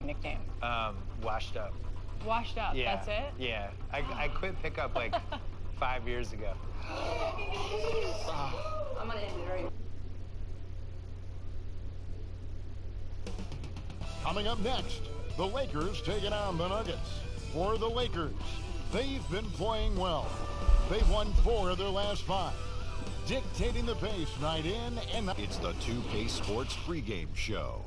nickname? Washed up. Washed up, Yeah. that's it? Yeah. I quit pickup like 5 years ago. I'm gonna end it right now. Coming up next, the Lakers taking on the Nuggets. For the Lakers, they've been playing well. They've won 4 of their last 5, dictating the pace night in and night. It's the 2K Sports pregame show.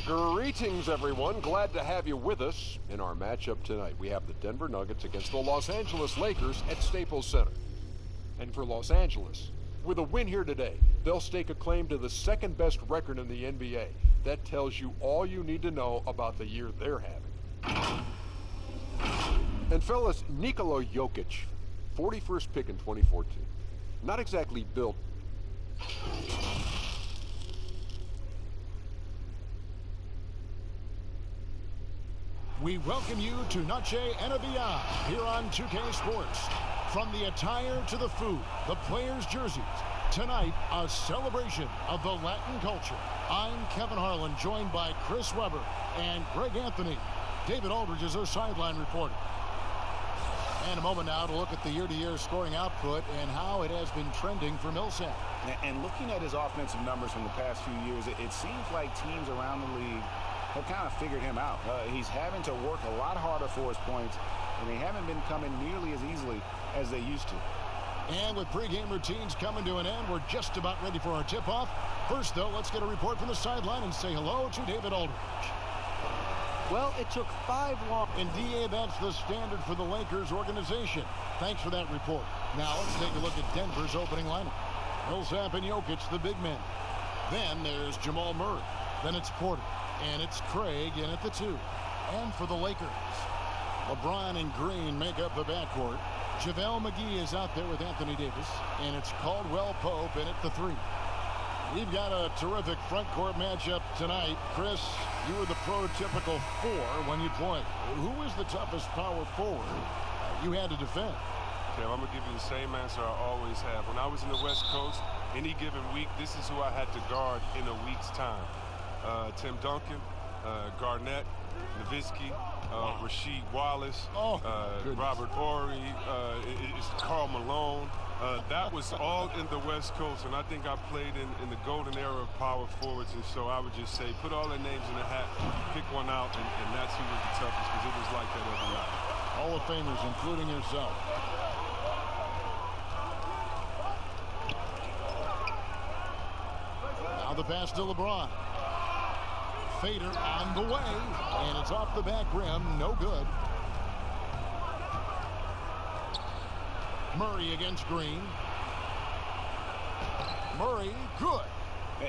Greetings, everyone. Glad to have you with us. In our matchup tonight, we have the Denver Nuggets against the Los Angeles Lakers at Staples Center. And for Los Angeles, with a win here today, they'll stake a claim to the second-best record in the NBA. That tells you all you need to know about the year they're having. And fellas, Nikola Jokic, 41st pick in 2014. Not exactly built. We welcome you to Noche and Beyond here on 2K Sports. From the attire to the food, the players' jerseys. Tonight, a celebration of the Latin culture. I'm Kevin Harlan, joined by Chris Webber and Greg Anthony. David Aldridge is our sideline reporter. And a moment now to look at the year-to-year scoring output and how it has been trending for Millsap. And looking at his offensive numbers from the past few years, it seems like teams around the league have kind of figured him out. He's having to work a lot harder for his points, and they haven't been coming nearly as easily as they used to. And with pregame routines coming to an end, we're just about ready for our tip-off. First, though, let's get a report from the sideline and say hello to David Aldridge. Well, it took 5 long. And DA, that's the standard for the Lakers organization. Thanks for that report. Now let's take a look at Denver's opening lineup. Millsap and Jokic, the big men. Then there's Jamal Murray. Then it's Porter. And it's Craig in at the 2. And for the Lakers, LeBron and Green make up the backcourt. JaVale McGee is out there with Anthony Davis. And it's Caldwell Pope in at the 3. We've got a terrific front court matchup tonight. Chris, you were the prototypical 4 when you played. Who was the toughest power forward you had to defend? Okay, I'm going to give you the same answer I always have. When I was in the West Coast, any given week, this is who I had to guard in a week's time. Tim Duncan, Garnett, Nowitzki, Rasheed Wallace, Robert Horry, it's Karl Malone. That was all in the West Coast, and I think I played in the golden era of power forwards, and so I would just say put all their names in a hat, pick one out, and that's who was the toughest, because it was like that every night. Hall of Famers, including yourself. Now the pass to LeBron. Fader on the way, and it's off the back rim, no good. Murray against Green. Murray, good.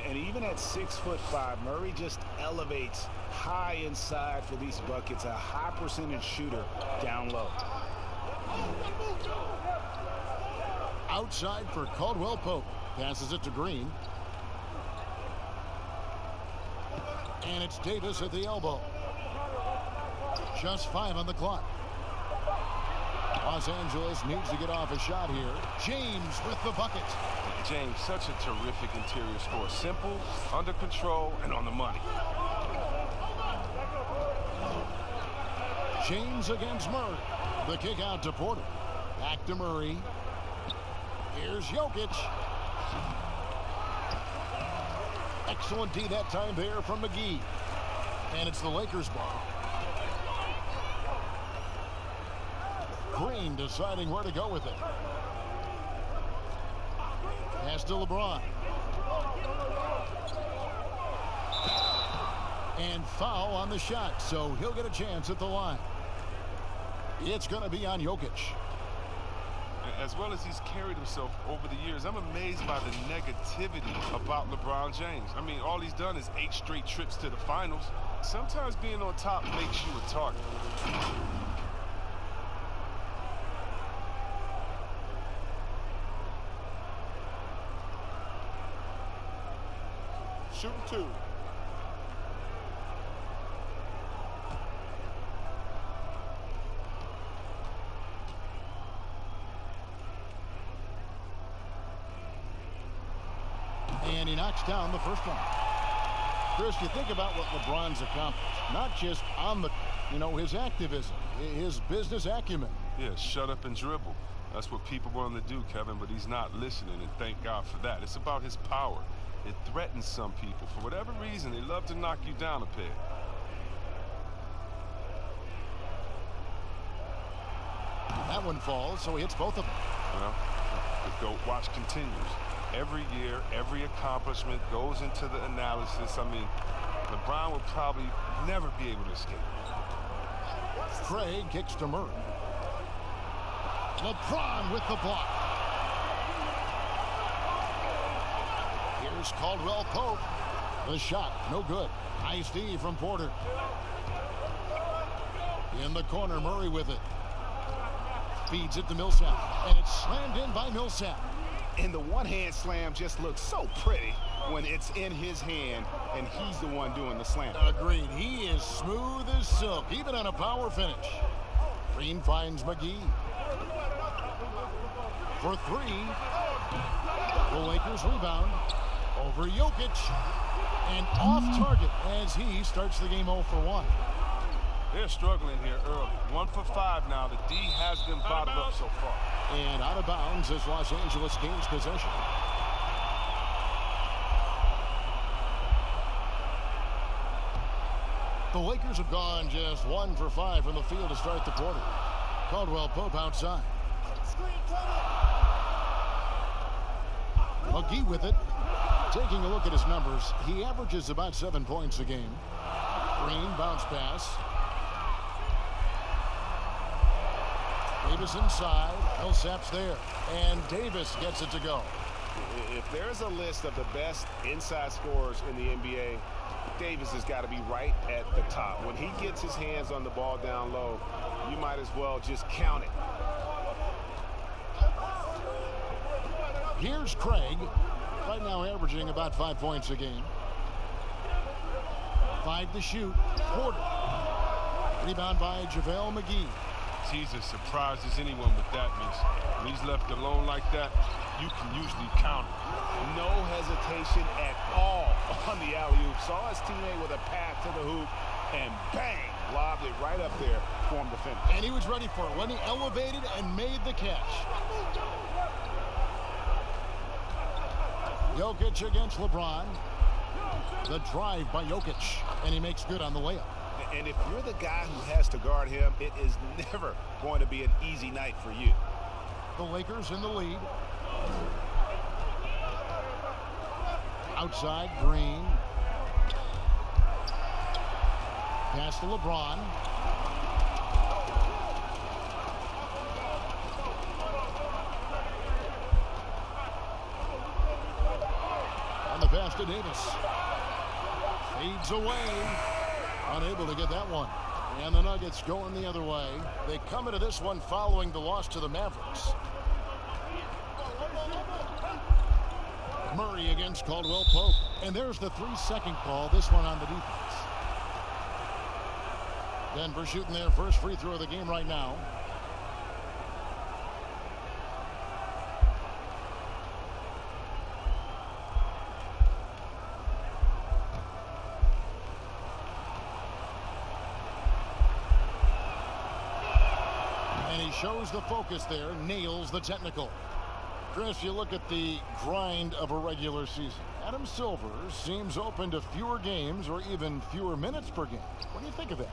And even at 6'5", Murray just elevates high inside for these buckets. A high percentage shooter down low. Outside for Caldwell Pope. Passes it to Green. And it's Davis at the elbow. Just 5 on the clock. Los Angeles needs to get off a shot here. James with the bucket. James, such a terrific interior scorer. Simple, under control, and on the money. James against Murray. The kick out to Porter. Back to Murray. Here's Jokic. Excellent D that time there from McGee. And it's the Lakers ball. Green deciding where to go with it. Pass to LeBron. And foul on the shot, so he'll get a chance at the line. It's going to be on Jokic. As well as he's carried himself over the years, I'm amazed by the negativity about LeBron James. I mean, all he's done is 8 straight trips to the finals. Sometimes being on top makes you a target. Shooting 2. And he knocks down the first one. Chris, you think about what LeBron's accomplished, not just on the, his activism, his business acumen. Yeah, shut up and dribble. That's what people want him to do, Kevin, but he's not listening, and thank God for that. It's about his power. It threatens some people. For whatever reason, they love to knock you down a peg. That one falls, so he hits both of them. Well, the GOAT watch continues. Every year, every accomplishment goes into the analysis. I mean, LeBron would probably never be able to escape. Craig kicks to Murray. LeBron with the block. Here's Caldwell Pope. The shot, no good. Nice D from Porter. In the corner, Murray with it. Feeds it to Millsap, and it's slammed in by Millsap. And the one-hand slam just looks so pretty when it's in his hand, and he's the one doing the slam. Agreed. He is smooth as silk, even on a power finish. Green finds McGee. For three. The Lakers rebound over Jokic. And off target as he starts the game 0 for 1. They're struggling here early. 1 for 5 now. The D has them bottled up so far. And out of bounds as Los Angeles gains possession. The Lakers have gone just 1 for 5 from the field to start the quarter. Caldwell Pope outside. McGee with it. Taking a look at his numbers, he averages about 7 points a game. Green bounce pass. Davis inside. Millsap's there. And Davis gets it to go. If there's a list of the best inside scorers in the NBA, Davis has got to be right at the top. When he gets his hands on the ball down low, you might as well just count it. Here's Craig. Right now averaging about 5 points a game. 5 to shoot. Porter. Rebound by JaVale McGee. He's as surprised as anyone with that miss. When he's left alone like that, you can usually count it. No hesitation at all on the alley-oop. Saw his teammate with a path to the hoop, and bang, lobbed it right up there for him to finish. And he was ready for it when he elevated and made the catch. Jokic against LeBron. The drive by Jokic, and he makes good on the layup. And if you're the guy who has to guard him, it is never going to be an easy night for you. The Lakers in the lead. Outside, Green. Pass to LeBron. And the pass to Davis. Fades away. Unable to get that one. And the Nuggets going the other way. They come into this one following the loss to the Mavericks. Murray against Caldwell Pope. And there's the 3-second call, this one on the defense. Denver shooting their first free throw of the game right now. And he shows the focus there, nails the technical. Chris, you look at the grind of a regular season. Adam Silver seems open to fewer games or even fewer minutes per game. What do you think of that?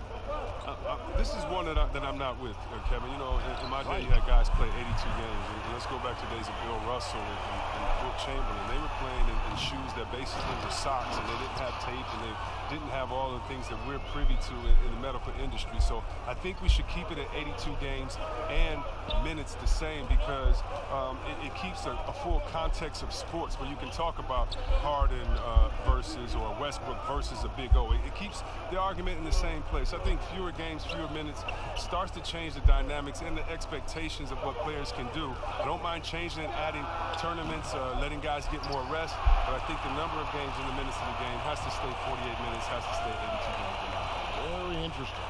This is one that I'm not with, Kevin. You know, in my day, you had guys play 82 games. And let's go back to the days of Bill Russell and Wilt Chamberlain. They were playing in shoes that basically were socks, and they didn't have tape, and they didn't have all the things that we're privy to in the medical industry. So I think we should keep it at 82 games and minutes the same, because it keeps a full context of sports where you can talk about Harden versus or Westbrook versus a Big O. It keeps the argument in the same place. I think fewer games, fewer minutes starts to change the dynamics and the expectations of what players can do. I don't mind changing and adding tournaments, letting guys get more rest, but I think the number of games and the minutes of the game has to stay 48 minutes, has to stay 82 games. Very interesting.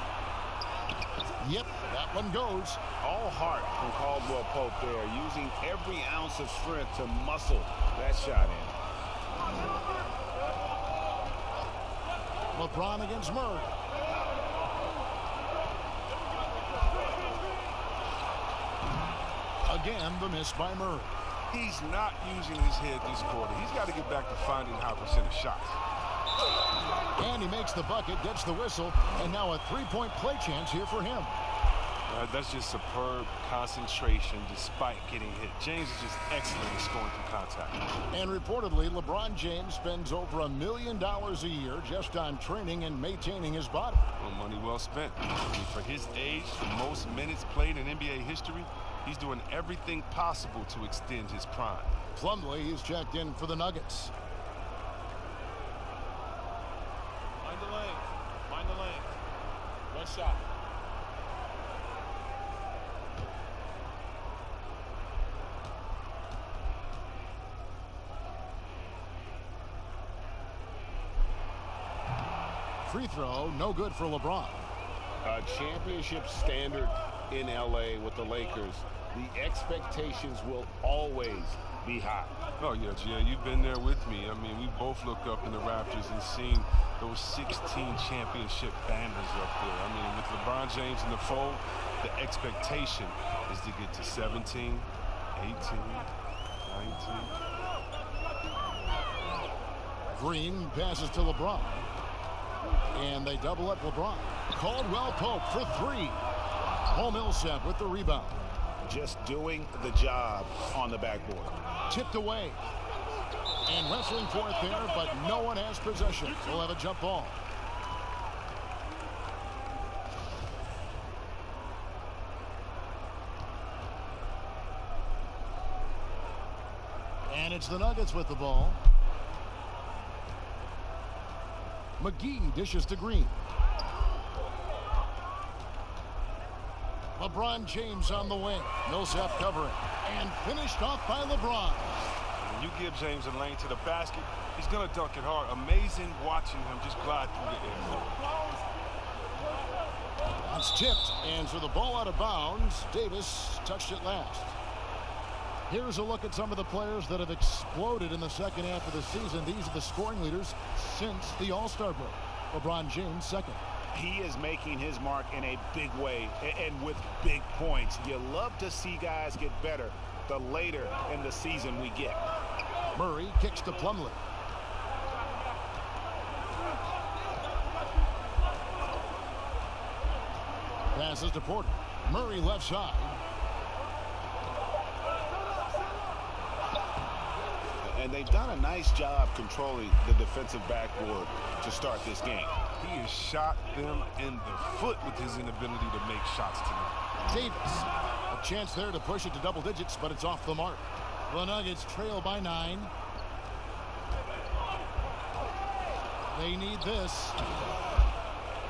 Yep, that one goes. All heart from Caldwell Pope there, using every ounce of strength to muscle that shot in. LeBron against Murray. Again, the miss by Murray. He's not using his head this quarter. He's got to get back to finding high percentage shots. And he makes the bucket, gets the whistle, and now a three-point play chance here for him. That's just superb concentration despite getting hit. James is just excellent at scoring through contact. And reportedly, LeBron James spends over $1 million a year just on training and maintaining his body. Well, money well spent. I mean, for his age, most minutes played in NBA history, he's doing everything possible to extend his prime. Plumlee is checked in for the Nuggets. Mind the lane. Mind the lane. One shot. Free throw, no good for LeBron. A championship standard in LA with the Lakers. The expectations will always be high. Oh, yeah, Jay, you've been there with me. I mean, we both looked up in the rafters and seen those 16 championship banners up there. I mean, with LeBron James in the fold, the expectation is to get to 17, 18, 19. Green passes to LeBron. And they double up LeBron. Caldwell Pope for three. Paul Millsap with the rebound. Just doing the job on the backboard. Tipped away. And wrestling for it there, but no one has possession. We'll have a jump ball. And it's the Nuggets with the ball. McGee dishes to Green. LeBron James on the wing. Millsap covering. And finished off by LeBron. When you give James a lane to the basket, he's going to dunk it hard. Amazing watching him just glide through the air. It's tipped. And so the ball out of bounds. Davis touched it last. Here's a look at some of the players that have exploded in the second half of the season. These are the scoring leaders since the All-Star break. LeBron James second. He is making his mark in a big way and with big points. You love to see guys get better the later in the season we get. Murray kicks to Plumlee. Passes to Porter. Murray left side. And they've done a nice job controlling the defensive backboard to start this game. He has shot them in the foot with his inability to make shots tonight. Davis. A chance there to push it to double digits, but it's off the mark. The Nuggets trail by 9. They need this.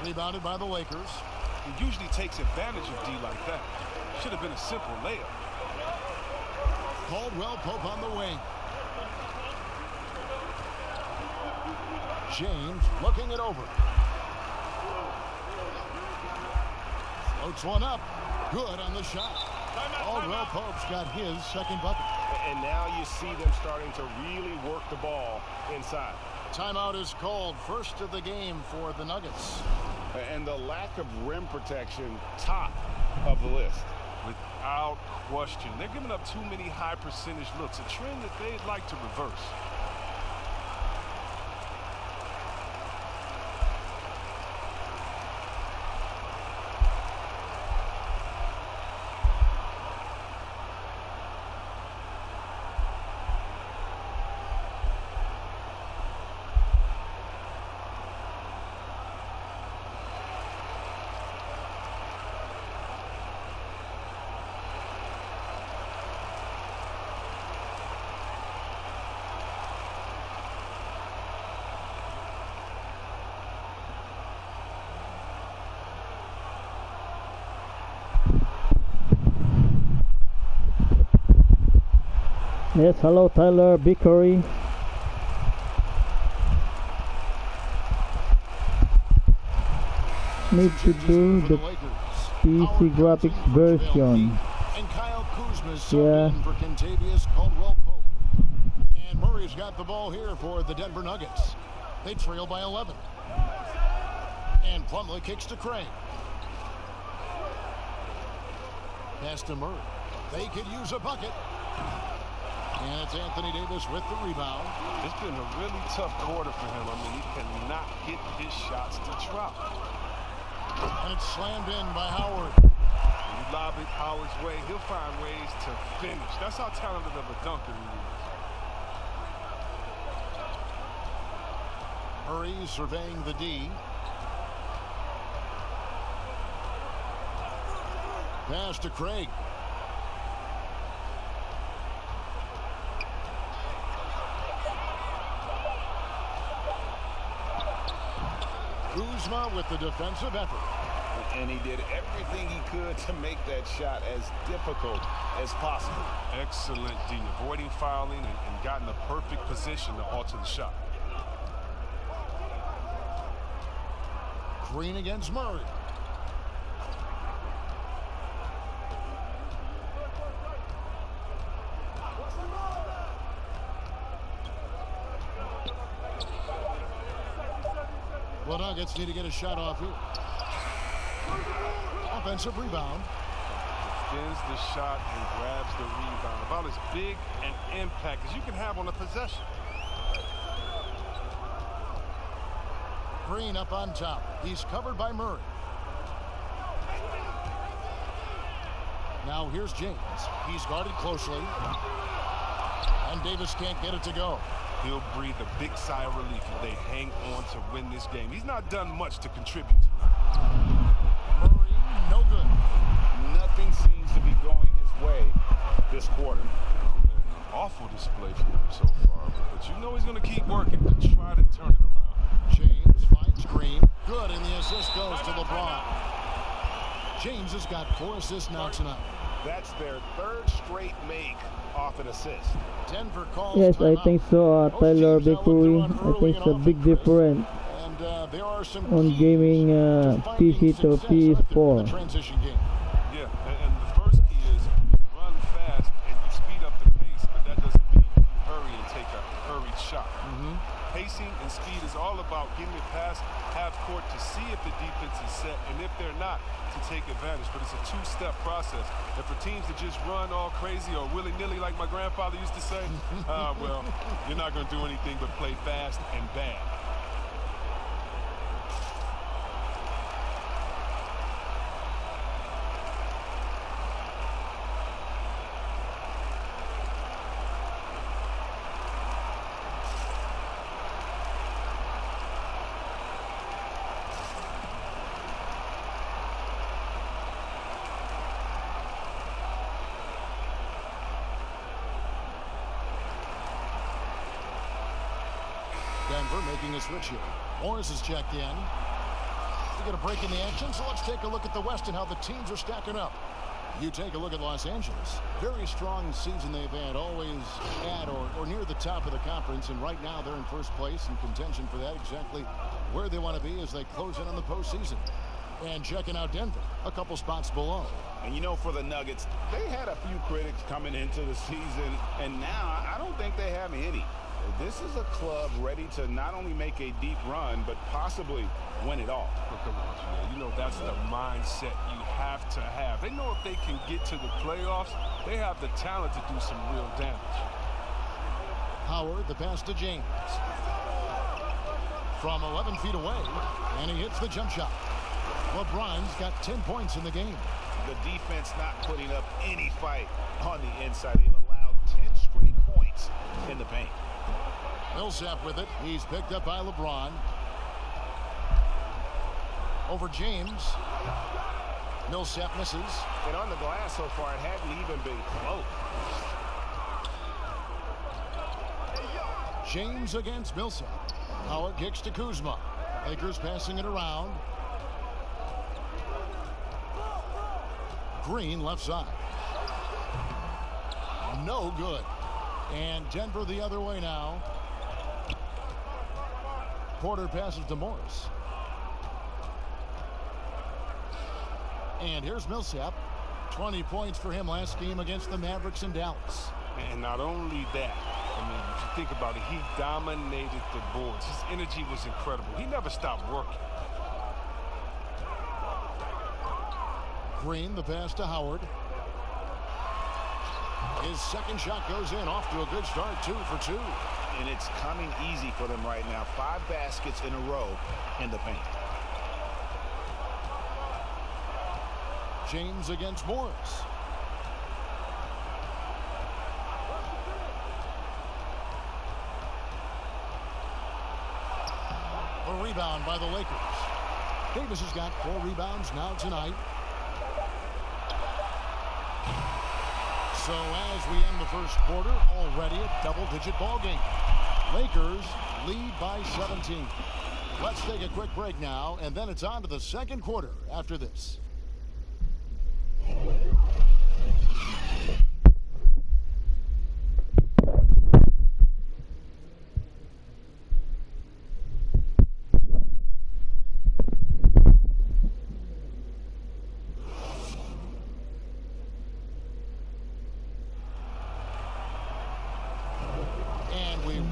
Rebounded by the Lakers. He usually takes advantage of D like that. Should have been a simple layup. Caldwell Pope on the wing. James looking it over. Floats one up. Good on the shot. Caldwell Pope's got his second bucket. And now you see them starting to really work the ball inside. Timeout is called. First of the game for the Nuggets. And the lack of rim protection, top of the list. Without question. They're giving up too many high percentage looks, a trend that they'd like to reverse. Yes, hello Tyler Bickery. Need to do the PC graphics version. And Kyle Kuzma's Yeah. for Kentavious Caldwell Pope. And Murray's got the ball here for the Denver Nuggets. They trail by 11. And Plumlee kicks to Craig. Pass to Murray. They could use a bucket. And it's Anthony Davis with the rebound. It's been a really tough quarter for him. I mean, he cannot get his shots to drop. And it's slammed in by Howard. When you lob it Howard's way, he'll find ways to finish. That's how talented of a dunker he is. Murray surveying the D. Pass to Craig. Kuzma with the defensive effort. And he did everything he could to make that shot as difficult as possible. Excellent D, avoiding fouling and got in the perfect position to alter the shot. Green against Murray. Well, Nuggets need to get a shot off here. Offensive rebound. Spins the shot and grabs the rebound. About as big an impact as you can have on a possession. Green up on top. He's covered by Murray. Now here's James. He's guarded closely. And Davis can't get it to go. He'll breathe a big sigh of relief if they hang on to win this game. He's not done much to contribute tonight. Murray, no good. Nothing seems to be going his way this quarter. Oh, man. Awful display from him so far. But you know he's going to keep working to try to turn it around. James finds Green. Good, and the assist goes to LeBron. James has got 4 assists now tonight. That's their 3rd straight make off an assist. Denver calls Yes, I timeout. think so, Tyler Bakery. I think it's a big difference And there are some on gaming PC to PS4. Transition game. Yeah, and the first key is you run fast and you speed up the pace, but that doesn't mean you hurry and take a hurried shot. Pacing and speed is all about getting it past half court to see if the defense is set, and if they're not, to take advantage. But it's a 2-step process. And for teams to just run all crazy or willy-nilly like my grandfather used to say, well, you're not going to do anything but play fast and bad. Denver making a switch here. Morris is checked in. We get a break in the action, so let's take a look at the West and how the teams are stacking up. You take a look at Los Angeles. Very strong season they've had, always at or near the top of the conference, and right now they're in first place in contention for that, exactly where they want to be as they close in on the postseason. And checking out Denver, a couple spots below. And you know, for the Nuggets, they had a few critics coming into the season, and now I don't think they have any. This is a club ready to not only make a deep run, but possibly win it all. But come on, man. You know that's the mindset you have to have. They know if they can get to the playoffs, they have the talent to do some real damage. Howard, the pass to James. From 11 feet away, and he hits the jump shot. LeBron's got 10 points in the game. The defense not putting up any fight on the inside. They've allowed 10 straight points in the paint. Millsap with it. He's picked up by LeBron. Over James. Millsap misses. And on the glass so far, it hadn't even been close. James against Millsap. Howard kicks to Kuzma. Lakers passing it around. Green left side. No good. And Denver the other way now. Porter passes to Morris. And here's Millsap. 20 points for him last game against the Mavericks in Dallas. And not only that, I mean, if you think about it, he dominated the boards. His energy was incredible. He never stopped working. Green, the pass to Howard. His second shot goes in, off to a good start, 2 for 2. And it's coming easy for them right now. 5 baskets in a row in the paint. James against Morris. A rebound by the Lakers. Davis has got 4 rebounds now tonight. So as we end the first quarter, already a double-digit ball game. Lakers lead by 17. Let's take a quick break now, and then it's on to the second quarter after this.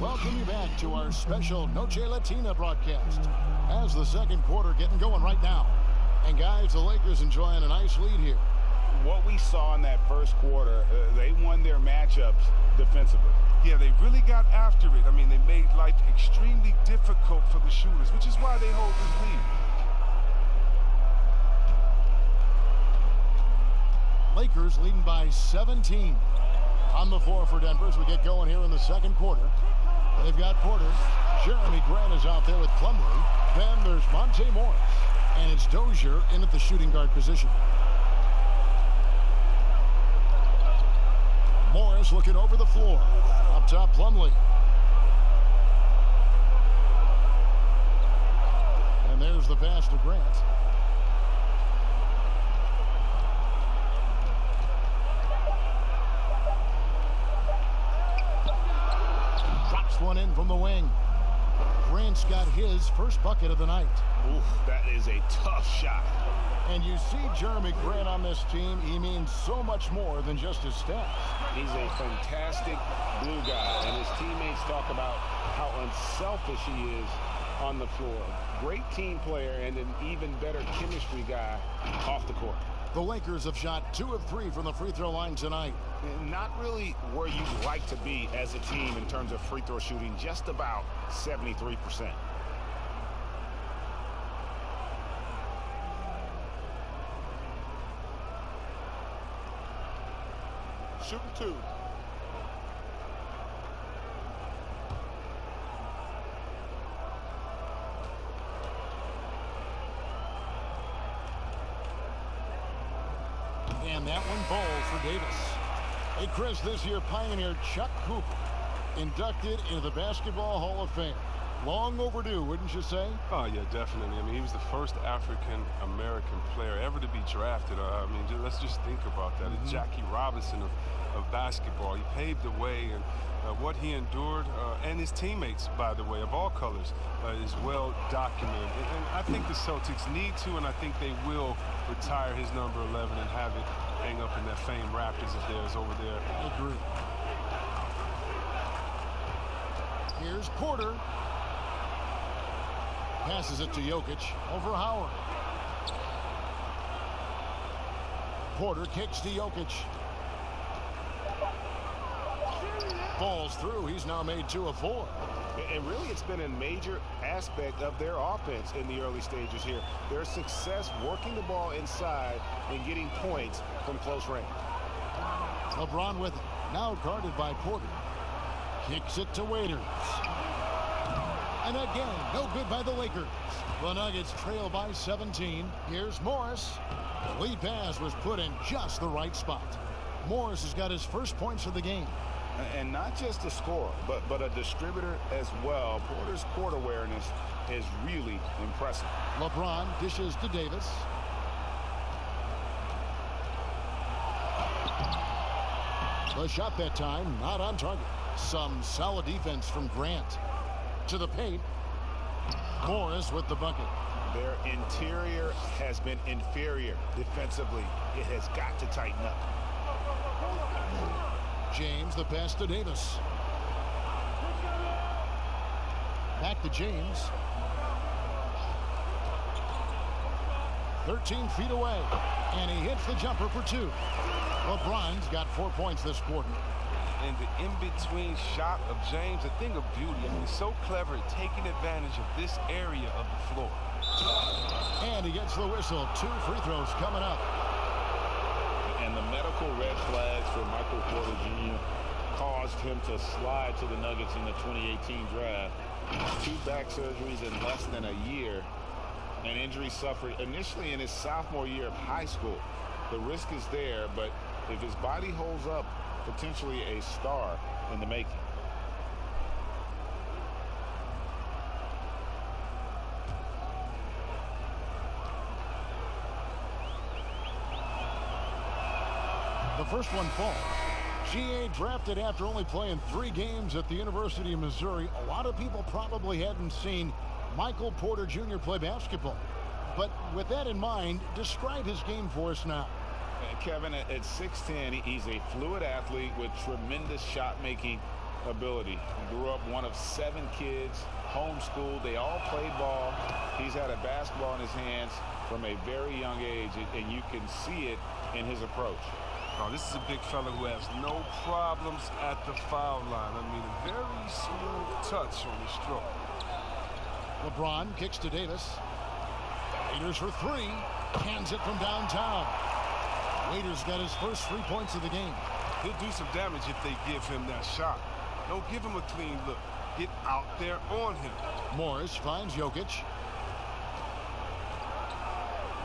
Welcome you back to our special Noche Latina broadcast. As the second quarter getting going right now. And guys, the Lakers enjoying a nice lead here. What we saw in that first quarter, they won their matchups defensively. Yeah, they really got after it. I mean, they made life extremely difficult for the shooters, which is why they hold this lead. Lakers leading by 17. On the floor for Denver as we get going here in the second quarter. They've got Porter. Jeremy Grant is out there with Plumlee. Then there's Monte Morris. And it's Dozier in at the shooting guard position. Morris looking over the floor. Up top, Plumlee. And there's the pass to Grant. One in from the wing. Grant's got his first bucket of the night. Oof, that is a tough shot. And you see Jeremy Grant on this team, he means so much more than just his stats. He's a fantastic glue guy, and his teammates talk about how unselfish he is on the floor. Great team player and an even better chemistry guy off the court. The Lakers have shot 2 of 3 from the free throw line tonight. Not really where you'd like to be as a team in terms of free throw shooting, just about 73%. Shooting 2. And that one falls for Davis. Hey, Chris, this year pioneer Chuck Cooper inducted into the Basketball Hall of Fame. Long overdue, wouldn't you say? Oh, yeah, definitely. I mean, he was the first African-American player ever to be drafted. I mean, let's just think about that. The Jackie Robinson of basketball. He paved the way, and what he endured, and his teammates, by the way, of all colors, is well documented. And I think the Celtics need to, and I think they will retire his number 11 and have it hang up in that famed Raptors of theirs over there. I agree. Here's Porter. Passes it to Jokic over Howard. Porter kicks to Jokic. Falls through. He's now made 2 of 4. And really, it's been a major aspect of their offense in the early stages here. Their success working the ball inside and getting points from close range. LeBron with it. Now guarded by Porter. Kicks it to Waiters. And again, no good by the Lakers. The Nuggets trail by 17. Here's Morris. The lead pass was put in just the right spot. Morris has got his first points of the game. And not just a scorer, but a distributor as well. Porter's court awareness is really impressive. LeBron dishes to Davis. The shot that time, not on target. Some solid defense from Grant. To the paint. Morris with the bucket. Their interior has been inferior defensively. It has got to tighten up. James, the pass to Davis. Back to James. 13 feet away. And he hits the jumper for 2. LeBron's got 4 points this quarter. And the in-between shot of James, a thing of beauty. I mean, he's so clever at taking advantage of this area of the floor. And he gets the whistle. 2 free throws coming up. And the medical red flags for Michael Porter Jr. caused him to slide to the Nuggets in the 2018 draft. 2 back surgeries in less than a year. An injury suffered initially in his sophomore year of high school. The risk is there, but if his body holds up, potentially a star in the making. The first one falls. GA drafted after only playing 3 games at the University of Missouri. A lot of people probably hadn't seen Michael Porter Jr. play basketball. But with that in mind, describe his game for us now. Kevin, at 6'10", he's a fluid athlete with tremendous shot-making ability. He grew up one of 7 kids, homeschooled. They all played ball. He's had a basketball in his hands from a very young age, and you can see it in his approach. Oh, this is a big fella who has no problems at the foul line. I mean, a very smooth touch on his stroke. LeBron kicks to Davis. Waiters for 3. Hands it from downtown. Waiters got his first 3 points of the game. He'll do some damage if they give him that shot. Don't give him a clean look. Get out there on him. Morris finds Jokic.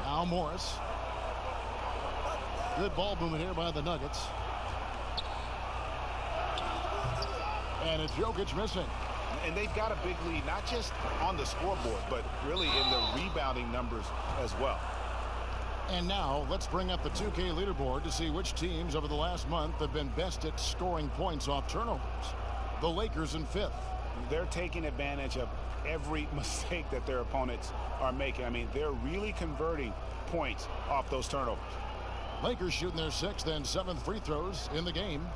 Now Morris. Good ball movement here by the Nuggets. And it's Jokic missing. And they've got a big lead, not just on the scoreboard, but really in the rebounding numbers as well. And now let's bring up the 2K leaderboard to see which teams over the last month have been best at scoring points off turnovers. The Lakers in 5th. They're taking advantage of every mistake that their opponents are making. I mean, they're really converting points off those turnovers. Lakers shooting their 6th and 7th free throws in the game.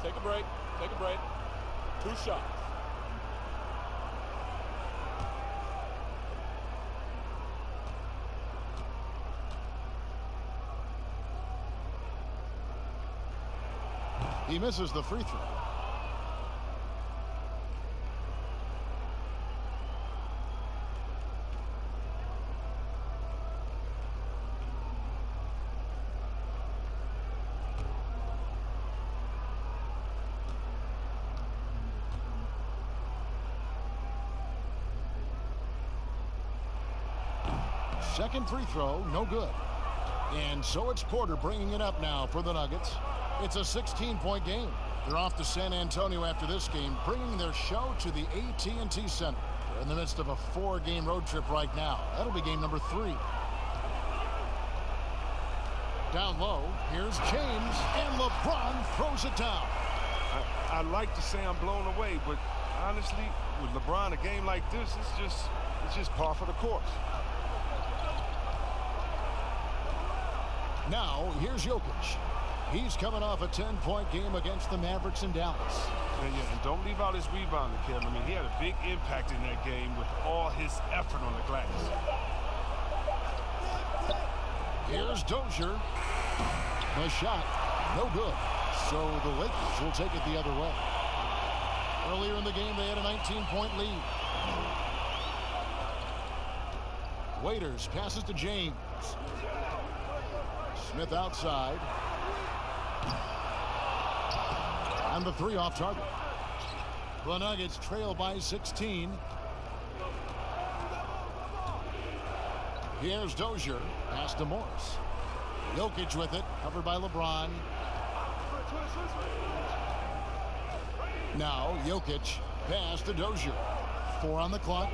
Take a break. Take a break. 2 shots. He misses the free throw. Second free throw, no good. And so it's Porter bringing it up now for the Nuggets. It's a 16-point game. They're off to San Antonio after this game, bringing their show to the AT&T Center. They're in the midst of a 4-game road trip right now. That'll be game number 3. Down low, here's James, and LeBron throws it down. I'd like to say I'm blown away, but honestly, with LeBron, a game like this, it's just par for the course. Now, here's Jokic. He's coming off a 10-point game against the Mavericks in Dallas. And don't leave out his rebounding, Kevin. I mean, he had a big impact in that game with all his effort on the glass. Here's Dozier. The shot, no good. So the Lakers will take it the other way. Earlier in the game, they had a 19-point lead. Waiters passes to James. Smith outside. And the 3 off target. The Nuggets trail by 16. Here's Dozier. Pass to Morris. Jokic with it. Covered by LeBron. Now Jokic. Pass to Dozier. 4 on the clock.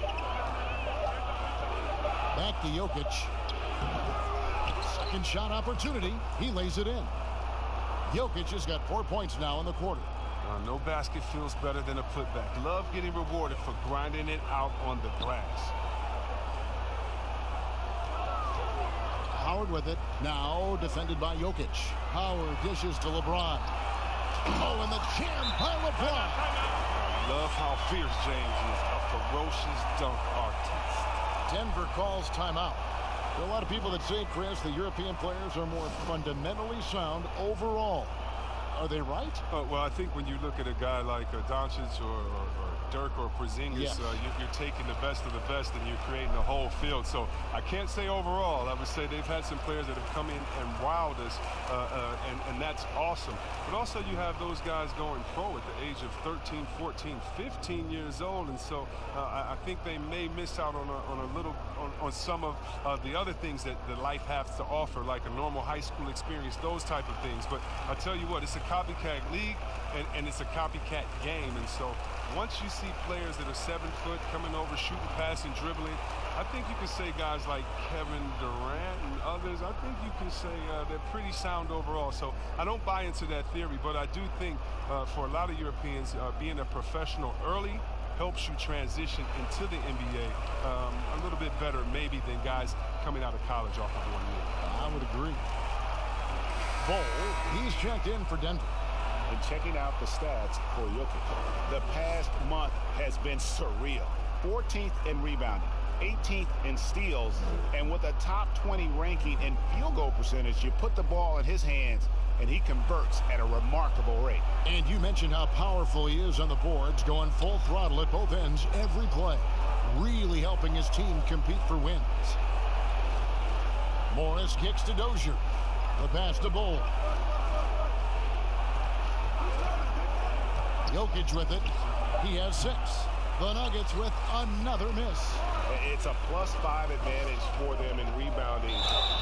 Back to Jokic. Second shot opportunity. He lays it in. Jokic has got 4 points now in the quarter. No basket feels better than a putback. Love getting rewarded for grinding it out on the glass. Howard with it. Now defended by Jokic. Howard dishes to LeBron. Oh, and the jam by LeBron. Love how fierce James is, a ferocious dunk artist. Denver calls timeout. There are a lot of people that say, Chris, the European players are more fundamentally sound overall. Are they right? Well, I think when you look at a guy like Doncic or Dirk or Porzingis, Yes. You're taking the best of the best and you're creating a whole field. So I can't say overall. I would say they've had some players that have come in and wowed us, and that's awesome. But also you have those guys going pro at the age of 13, 14, 15 years old, and so I think they may miss out on some of the other things that life has to offer, like a normal high school experience, those type of things. But I tell you what, it's a copycat league and it's a copycat game, and so once you see players that are 7 foot coming over, shooting, passing, dribbling, I think you can say guys like Kevin Durant and others, I think you can say they're pretty sound overall. So I don't buy into that theory, but I do think for a lot of Europeans, being a professional early helps you transition into the NBA a little bit better maybe than guys coming out of college off of 1 year. I would agree. Bol, he's checked in for Denver. And checking out the stats for Jokic, the past month has been surreal. 14th in rebounding, 18th in steals, and with a top 20 ranking in field goal percentage, you put the ball in his hands and he converts at a remarkable rate. And you mentioned how powerful he is on the boards, going full throttle at both ends every play, really helping his team compete for wins. Morris kicks to Dozier. The pass to Bol. Jokic with it. He has 6. The Nuggets with another miss. It's a +5 advantage for them in rebounding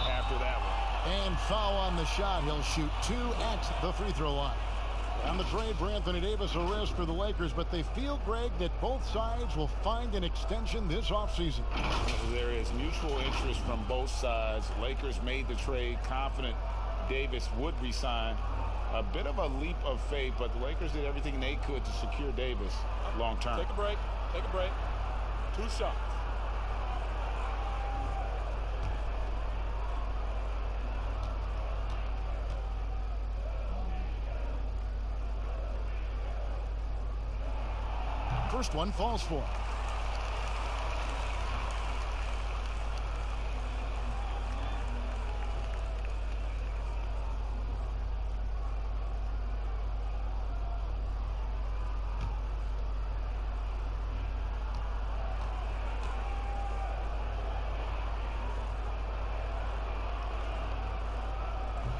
after that one. And foul on the shot. He'll shoot 2 at the free throw line. On the trade for Anthony Davis, a risk for the Lakers, but they feel, Greg, that both sides will find an extension this offseason. There is mutual interest from both sides. Lakers made the trade confident Davis would resign. A bit of a leap of faith, but the Lakers did everything they could to secure Davis long term. Take a break. Take a break. 2 shots. First one falls for him.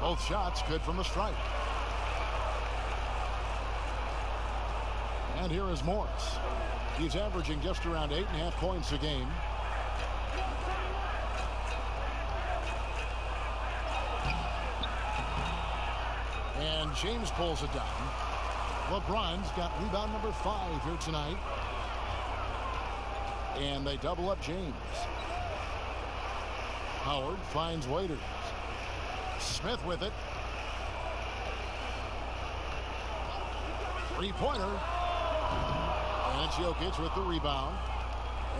Both shots good from the stripe. And here is Morris. He's averaging just around 8.5 points a game. And James pulls it down. LeBron's got rebound number 5 here tonight. And they double up James. Howard finds Waiters. Smith with it. Three-pointer. And it's Jokic with the rebound.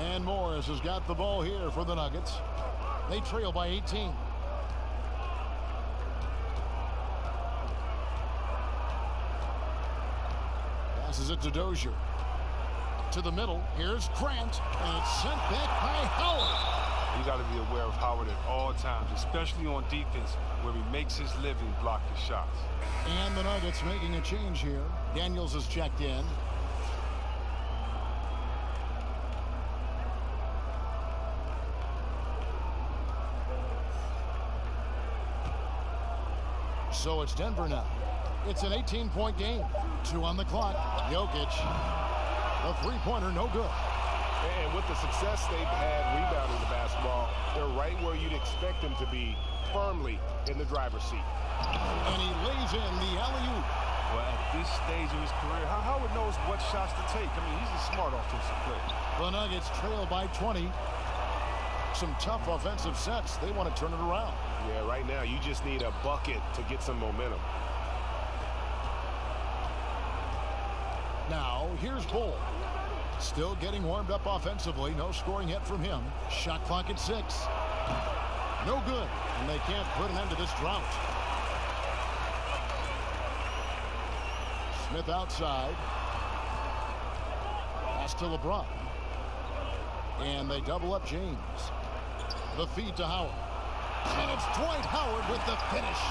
And Morris has got the ball here for the Nuggets. They trail by 18. Passes it to Dozier. To the middle. Here's Grant. And it's sent back by Howard. You got to be aware of Howard at all times, especially on defense, where he makes his living blocking shots. And the Nuggets making a change here. Daniels has checked in. So it's Denver now. It's an 18-point game. 2 on the clock. Jokic. The three-pointer, no good. And with the success they've had rebounding the basketball, they're right where you'd expect them to be, firmly in the driver's seat. And he lays in the alley-oop. Well, at this stage of his career, Howard knows what shots to take. I mean, he's a smart offensive player. The Nuggets trail by 20. Some tough offensive sets. They want to turn it around. Yeah, right now you just need a bucket to get some momentum. Now, here's Bol. Still getting warmed up offensively. No scoring yet from him. Shot clock at 6. No good. And they can't put an end to this drought. Smith outside. Pass to LeBron. And they double up James. The feed to Howard. And it's Dwight Howard with the finish.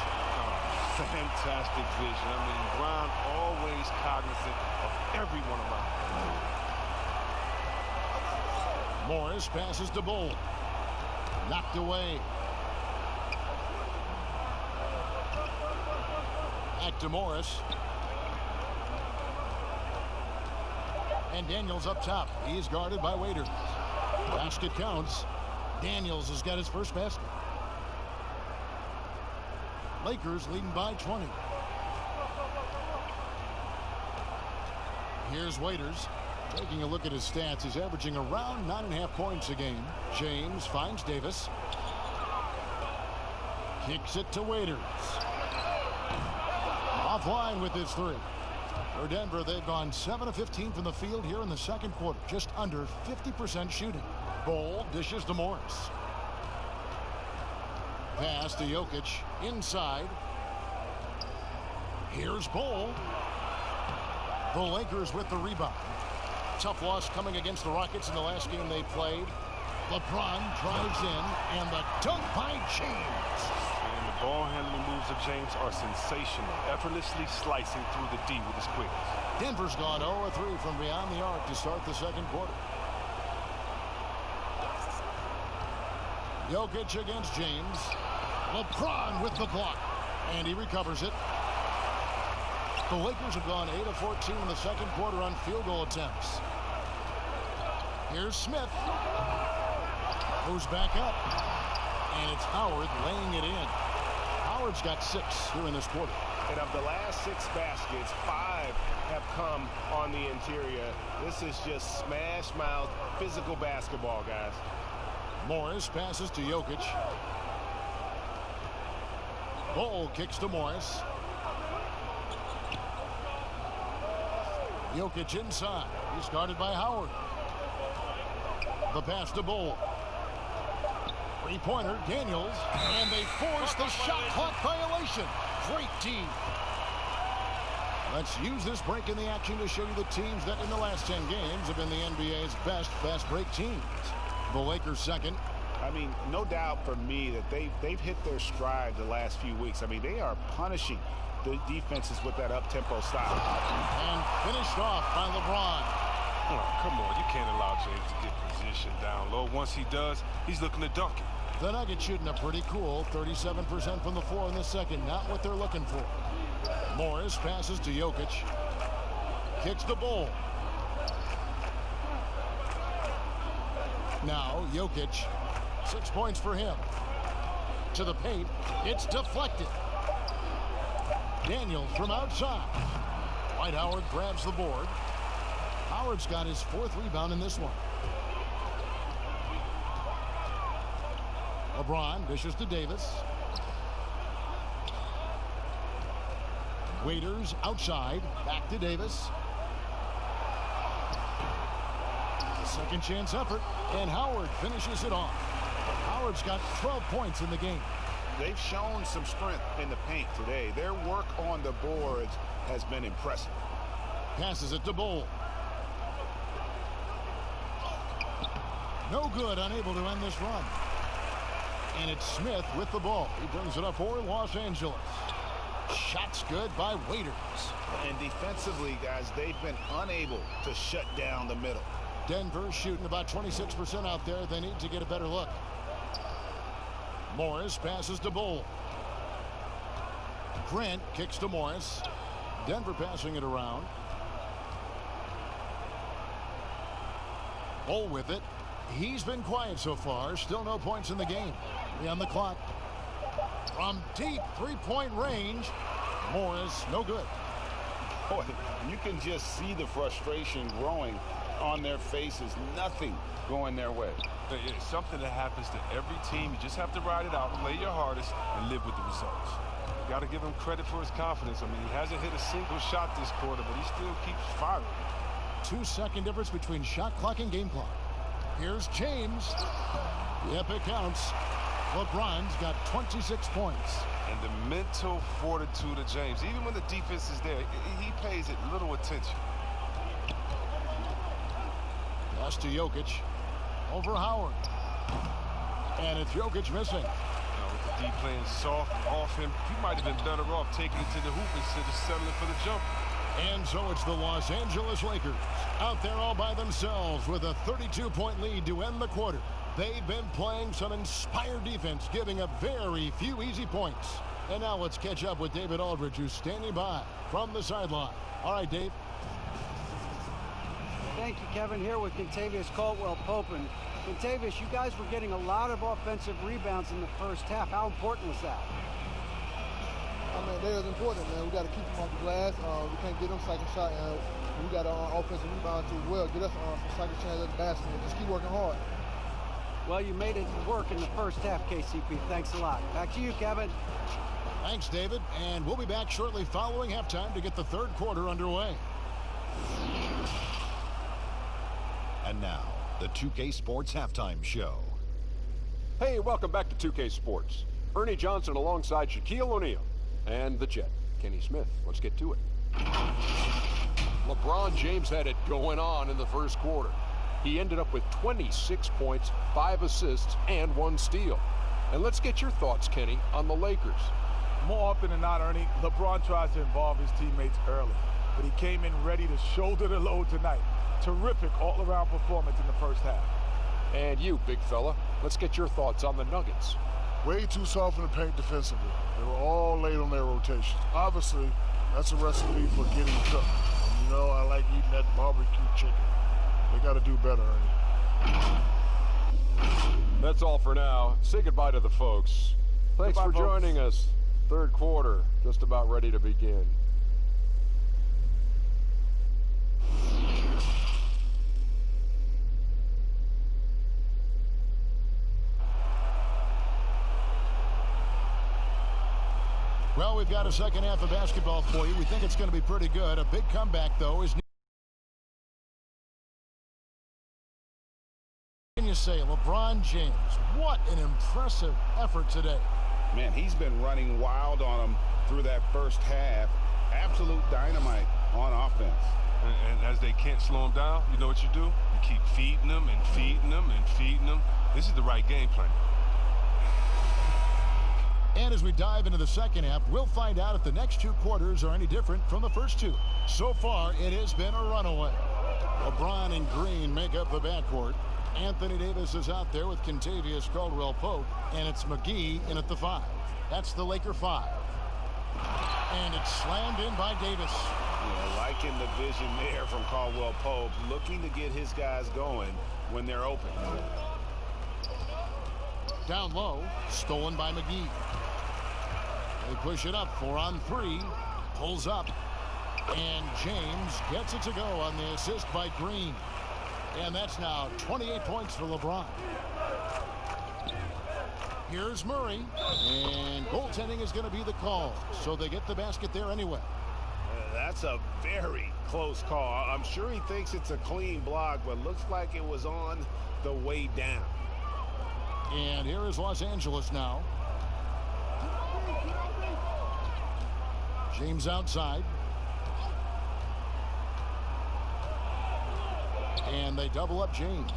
Fantastic vision. I mean, Brown always cognizant of everyone around him. Morris passes to Bull. Knocked away. Back to Morris. And Daniels up top. He's guarded by Waiters. Basket counts. Daniels has got his first basket. Lakers leading by 20. Here's Waiters. Taking a look at his stats, he's averaging around 9.5 points a game. James finds Davis. Kicks it to Waiters. Offline with his three. For Denver, they've gone 7 of 15 from the field here in the second quarter. Just under 50% shooting. Bull dishes to Morris. Pass to Jokic. Inside. Here's Bull. The Lakers with the rebound. Tough loss coming against the Rockets in the last game they played. LeBron drives in, and the dunk by James. And the ball handling moves of James are sensational, effortlessly slicing through the D with his quickness. Denver's gone 0 of 3 from beyond the arc to start the second quarter. Jokic against James. LeBron with the block, and he recovers it. The Lakers have gone 8 of 14 in the second quarter on field goal attempts. Here's Smith. Goes back up. And it's Howard laying it in. Howard's got 6 here in this quarter. And of the last 6 baskets, 5 have come on the interior. This is just smash mouth physical basketball, guys. Morris passes to Jokic. Bull kicks to Morris. Jokic inside. He's guarded by Howard. The pass to Bull. Three-pointer, Daniels. And they force the shot clock violation. Great team. Let's use this break in the action to show you the teams that in the last 10 games have been the NBA's best fast break teams. The Lakers second. I mean, no doubt for me that they've hit their stride the last few weeks. I mean, they are punishing the defenses with that up-tempo style. And finished off by LeBron. Oh, come on, you can't allow James to get position down low. Once he does, he's looking to dunk it. The Nuggets shooting a pretty cool 37% from the floor in the second. Not what they're looking for. Morris passes to Jokic. Kicks the Bull. Now Jokic. 6 points for him. To the paint. It's deflected. Daniels from outside. Dwight Howard grabs the board. Howard's got his 4th rebound in this one. LeBron dishes to Davis. Waiters outside. Back to Davis. Second chance effort. And Howard finishes it off. Howard's got 12 points in the game. They've shown some strength in the paint today. Their work on the boards has been impressive. Passes it to Bull. No good, unable to end this run. And it's Smith with the ball. He brings it up for Los Angeles. Shots good by Waiters. And defensively, guys, they've been unable to shut down the middle. Denver shooting about 26% out there. They need to get a better look. Morris passes to Bull. Grant kicks to Morris. Denver passing it around. Bull with it. He's been quiet so far. Still no points in the game. 3 on the clock. From deep 3-point range. Morris, no good. Boy, you can just see the frustration growing on their faces. Nothing going their way. It's something that happens to every team. You just have to ride it out, play your hardest, and live with the results. You got to give him credit for his confidence. I mean, he hasn't hit a single shot this quarter, but he still keeps firing. 2-second difference between shot clock and game clock. Here's James. Yep, it counts. LeBron's got 26 points. And the mental fortitude of James, even when the defense is there, he pays it little attention. Pass to Jokic. Over Howard. And it's Jokic missing. With the D playing soft off him, he might have been better off taking it to the hoop instead of settling for the jumper. And so it's the Los Angeles Lakers out there all by themselves with a 32-point lead to end the quarter. They've been playing some inspired defense, giving up very few easy points. And now let's catch up with David Aldridge, who's standing by from the sideline. All right, Dave. Thank you, Kevin. Here with Kentavious Caldwell-Pope. And Kentavious, you guys were getting a lot of offensive rebounds in the first half. How important was that? I mean, that is important, man. We got to keep them off the glass. We can't get them second shot, and we got offensive rebound as well. Get us some second chance at the basket and just keep working hard. Well, you made it work in the first half, KCP. Thanks a lot. Back to you, Kevin. Thanks, David. And we'll be back shortly following halftime to get the third quarter underway. And now, the 2K Sports Halftime Show. Hey, welcome back to 2K Sports. Ernie Johnson alongside Shaquille O'Neal. And the Jet, Kenny Smith. Let's get to it. LeBron James had it going on in the first quarter. He ended up with 26 points, 5 assists, and 1 steal. And let's get your thoughts, Kenny, on the Lakers. More often than not, Ernie, LeBron tries to involve his teammates early. But he came in ready to shoulder the load tonight. Terrific all-around performance in the first half. And you, big fella, let's get your thoughts on the Nuggets. Way too soft in the paint defensively. They were all late on their rotation. Obviously, that's a recipe for getting cooked. And, you know, I like eating that barbecue chicken. They got to do better, Ernie. That's all for now. Say goodbye to the folks. Thanks for joining us. Third quarter, just about ready to begin. Well, we've got a second half of basketball for you. We think it's going to be pretty good. A big comeback, though, is... Can you say LeBron James? What an impressive effort today. Man, he's been running wild on them through that first half. Absolute dynamite on offense. And as they can't slow him down, you know what you do? You keep feeding them and feeding them and feeding them. This is the right game plan. And as we dive into the second half, we'll find out if the next 2 quarters are any different from the first 2. So far, it has been a runaway. LeBron and Green make up the backcourt. Anthony Davis is out there with Kentavious Caldwell-Pope, and it's McGee in at the 5. That's the Laker 5. And it's slammed in by Davis. Yeah, liking the vision there from Caldwell-Pope, looking to get his guys going when they're open. Down low, stolen by McGee. They push it up, 4 on 3, pulls up, and James gets it to go on the assist by Green. And that's now 28 points for LeBron. Here's Murray, and goaltending is going to be the call, so they get the basket there anyway. That's a very close call. I'm sure he thinks it's a clean block, but looks like it was on the way down. And here is Los Angeles now. James outside. And they double up James.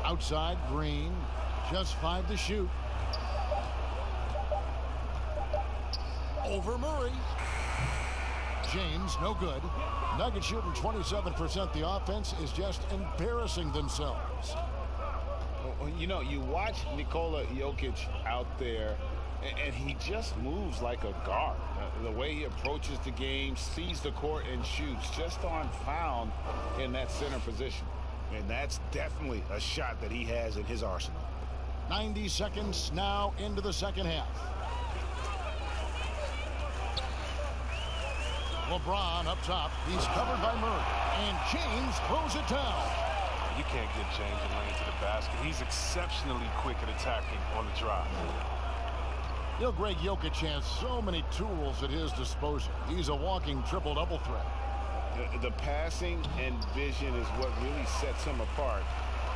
Outside, Green. Just 5 to shoot. Over Murray. James, no good. Nuggets shooting 27%. The offense is just embarrassing themselves. Well, you know, you watch Nikola Jokic out there, and he just moves like a guard. The way he approaches the game, sees the court, and shoots just on found in that center position. And that's definitely a shot that he has in his arsenal. 90 seconds now into the second half. LeBron up top. He's covered by Murray. And James throws it down. You can't get James in lane to the basket. He's exceptionally quick at attacking on the drive. You know, Greg Jokic has so many tools at his disposal. He's a walking triple-double threat. The passing and vision is what really sets him apart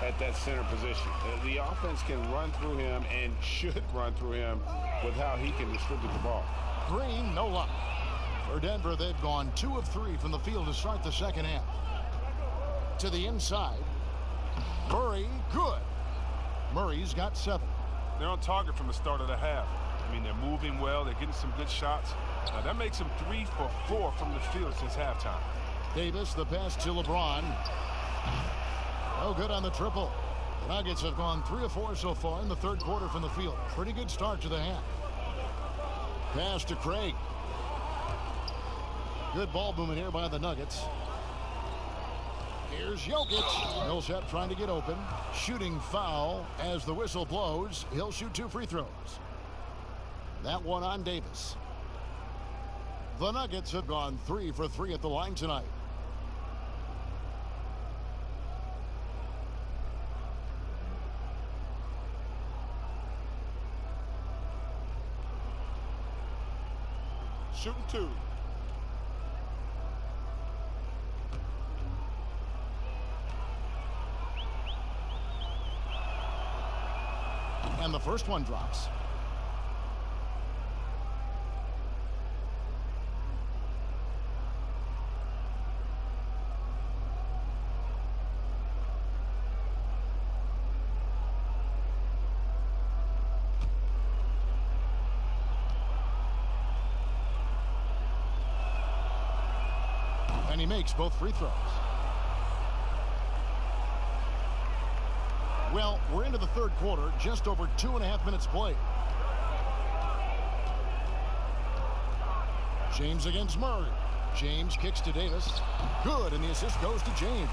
at that center position. The offense can run through him and should run through him with how he can distribute the ball. Green, no luck. For Denver, they've gone 2 of 3 from the field to start the second half. To the inside. Murray, good. Murray's got 7. They're on target from the start of the half. I mean, they're moving well. They're getting some good shots. That makes them 3 for 4 from the field since halftime. Davis, the pass to LeBron. No good on the triple. The Nuggets have gone 3 of 4 so far in the third quarter from the field. Pretty good start to the half. Pass to Craig. Good ball movement here by the Nuggets. Here's Jokic. Millsap trying to get open. Shooting foul as the whistle blows. He'll shoot 2 free throws. That one on Davis. The Nuggets have gone 3 for 3 at the line tonight. Shooting 2. And the first one drops. And he makes both free throws. Well, we're into the third quarter, just over 2.5 minutes played. James against Murray. James kicks to Davis. Good, and the assist goes to James.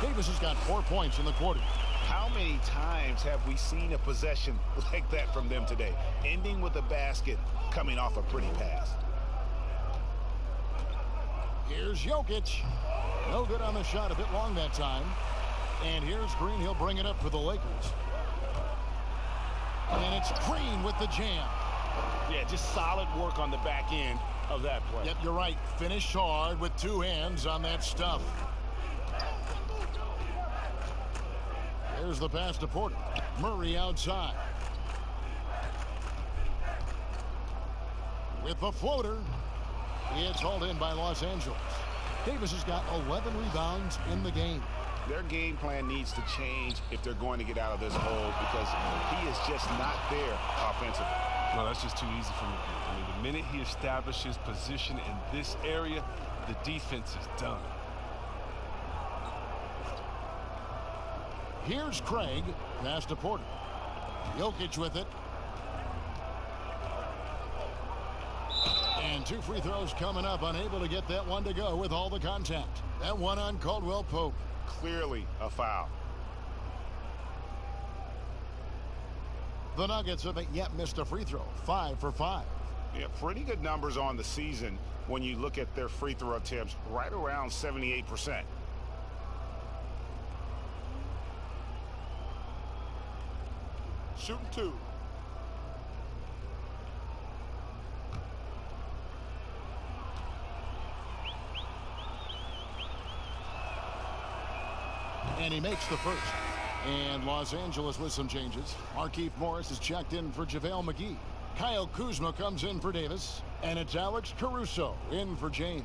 Davis has got 4 points in the quarter. How many times have we seen a possession like that from them today, ending with a basket coming off a pretty pass? Here's Jokic. No good on the shot, a bit long that time. And here's Green. He'll bring it up for the Lakers. And it's Green with the jam. Yeah, just solid work on the back end of that play. Yep, you're right. Finished hard with 2 hands on that stuff. There's the pass to Porter. Murray outside. With the floater. It's hauled in by Los Angeles. Davis has got 11 rebounds in the game. Their game plan needs to change if they're going to get out of this hole, because he is just not there offensively. No, that's just too easy for him to do. I mean, the minute he establishes position in this area, the defense is done. Here's Craig. Pass to Porter. Jokic with it. And 2 free throws coming up. Unable to get that one to go with all the contact. That one on Caldwell Pope. Clearly a foul. The Nuggets haven't yet missed a free throw. 5 for 5. Yeah, pretty good numbers on the season when you look at their free throw attempts, right around 78%. Shooting 2. And he makes the first. And Los Angeles with some changes. Markieff Morris is checked in for JaVale McGee. Kyle Kuzma comes in for Davis. And it's Alex Caruso in for James.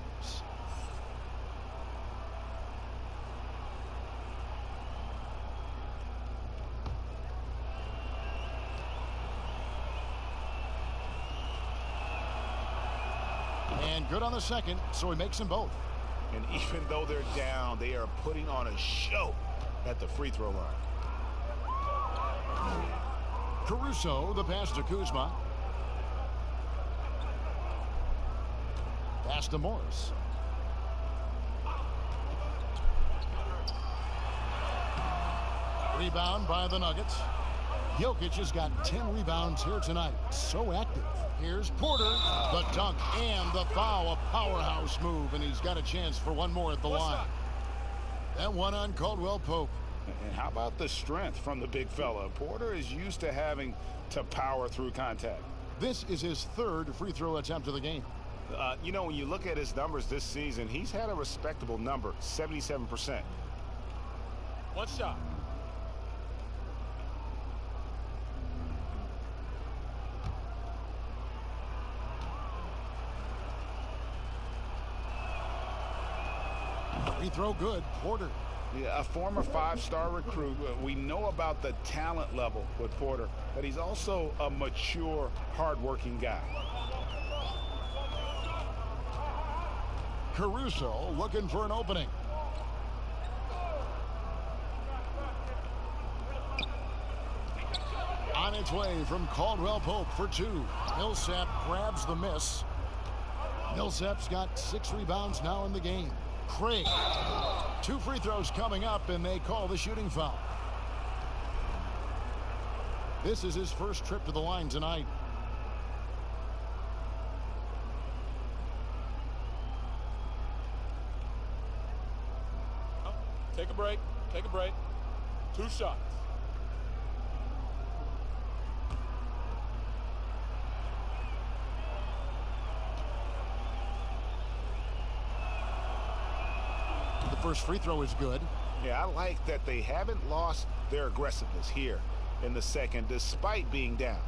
And good on the second, so he makes them both. And even though they're down, they are putting on a show at the free throw line. Caruso, the pass to Kuzma. Pass to Morris. Rebound by the Nuggets. Jokic has got 10 rebounds here tonight. So active. Here's Porter, the dunk and the foul. A powerhouse move, and he's got a chance for one more at the line. That one on Caldwell Pope. And how about the strength from the big fella? Porter is used to having to power through contact. This is his 3rd free throw attempt of the game. You know, when you look at his numbers this season, he's had a respectable number, 77%. One shot. Free throw good. Porter. Yeah, a former five-star recruit. We know about the talent level with Porter, but he's also a mature, hard-working guy. Caruso looking for an opening. On its way from Caldwell Pope for two. Millsap grabs the miss. Millsap's got 6 rebounds now in the game. Craig. 2 free throws coming up, and they call the shooting foul. This is his first trip to the line tonight. Take a break. Take a break. 2 shots. The first free throw is good. Yeah, I like that they haven't lost their aggressiveness here in the second, despite being down.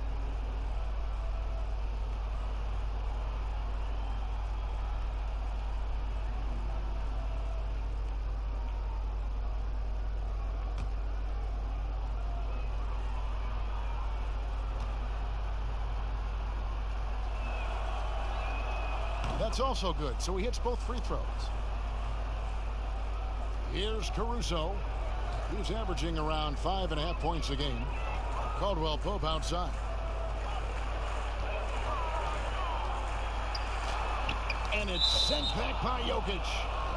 That's also good, so he hits both free throws. Here's Caruso. He's averaging around 5.5 points a game. Caldwell Pope outside. And it's sent back by Jokic.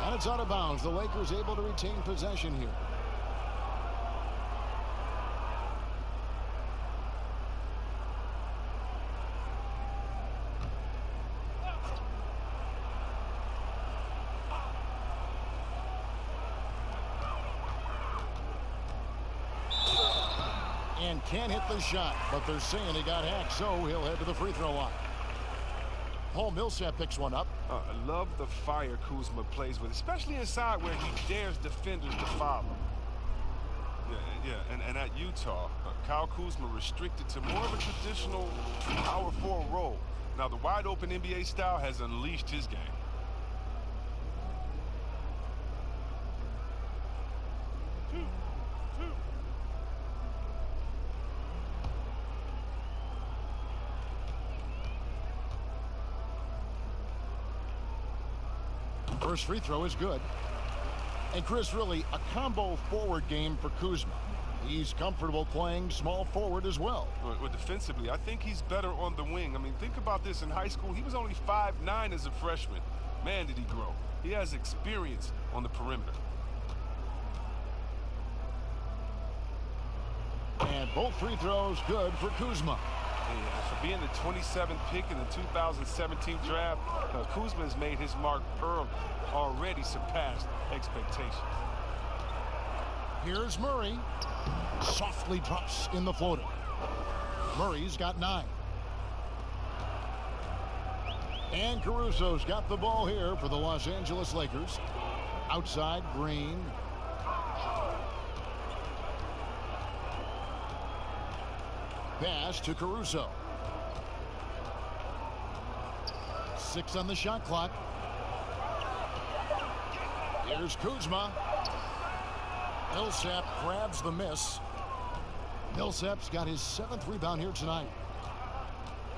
And it's out of bounds. The Lakers able to retain possession here. And can't hit the shot, but they're saying he got hacked, so he'll head to the free throw line. Paul Millsap picks one up. I love the fire Kuzma plays with, especially inside where he dares defenders to follow. And at Utah, Kyle Kuzma restricted to more of a traditional power forward role. Now, the wide-open NBA style has unleashed his game. First free throw is good. And Chris, really a combo forward game for Kuzma. He's comfortable playing small forward as well. Well, defensively, I think he's better on the wing. I mean, think about this. In high school, he was only 5'9" as a freshman. Man, did he grow. He has experience on the perimeter. And both free throws good for Kuzma. Yeah, for being the 27th pick in the 2017 draft, Kuzma has made his mark early, already surpassed expectations. Here's Murray. Softly drops in the floater. Murray's got 9. And Caruso's got the ball here for the Los Angeles Lakers. Outside, Green. Pass to Caruso. 6 on the shot clock. Here's Kuzma. Millsap grabs the miss. Millsap's got his 7th rebound here tonight.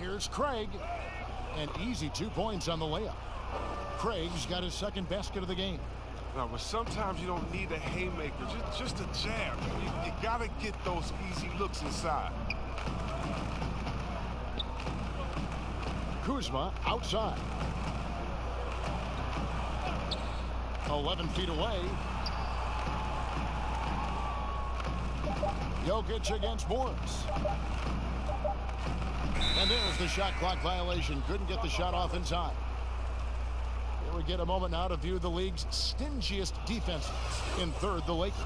Here's Craig. And easy 2 points on the layup. Craig's got his 2nd basket of the game. Now, but sometimes you don't need a haymaker, just a jab. You got to get those easy looks inside. Kuzma outside. 11 feet away. Jokic against Morris. And there's the shot clock violation. Couldn't get the shot off in time. Here we get a moment now to view the league's stingiest defenses. In third, the Lakers.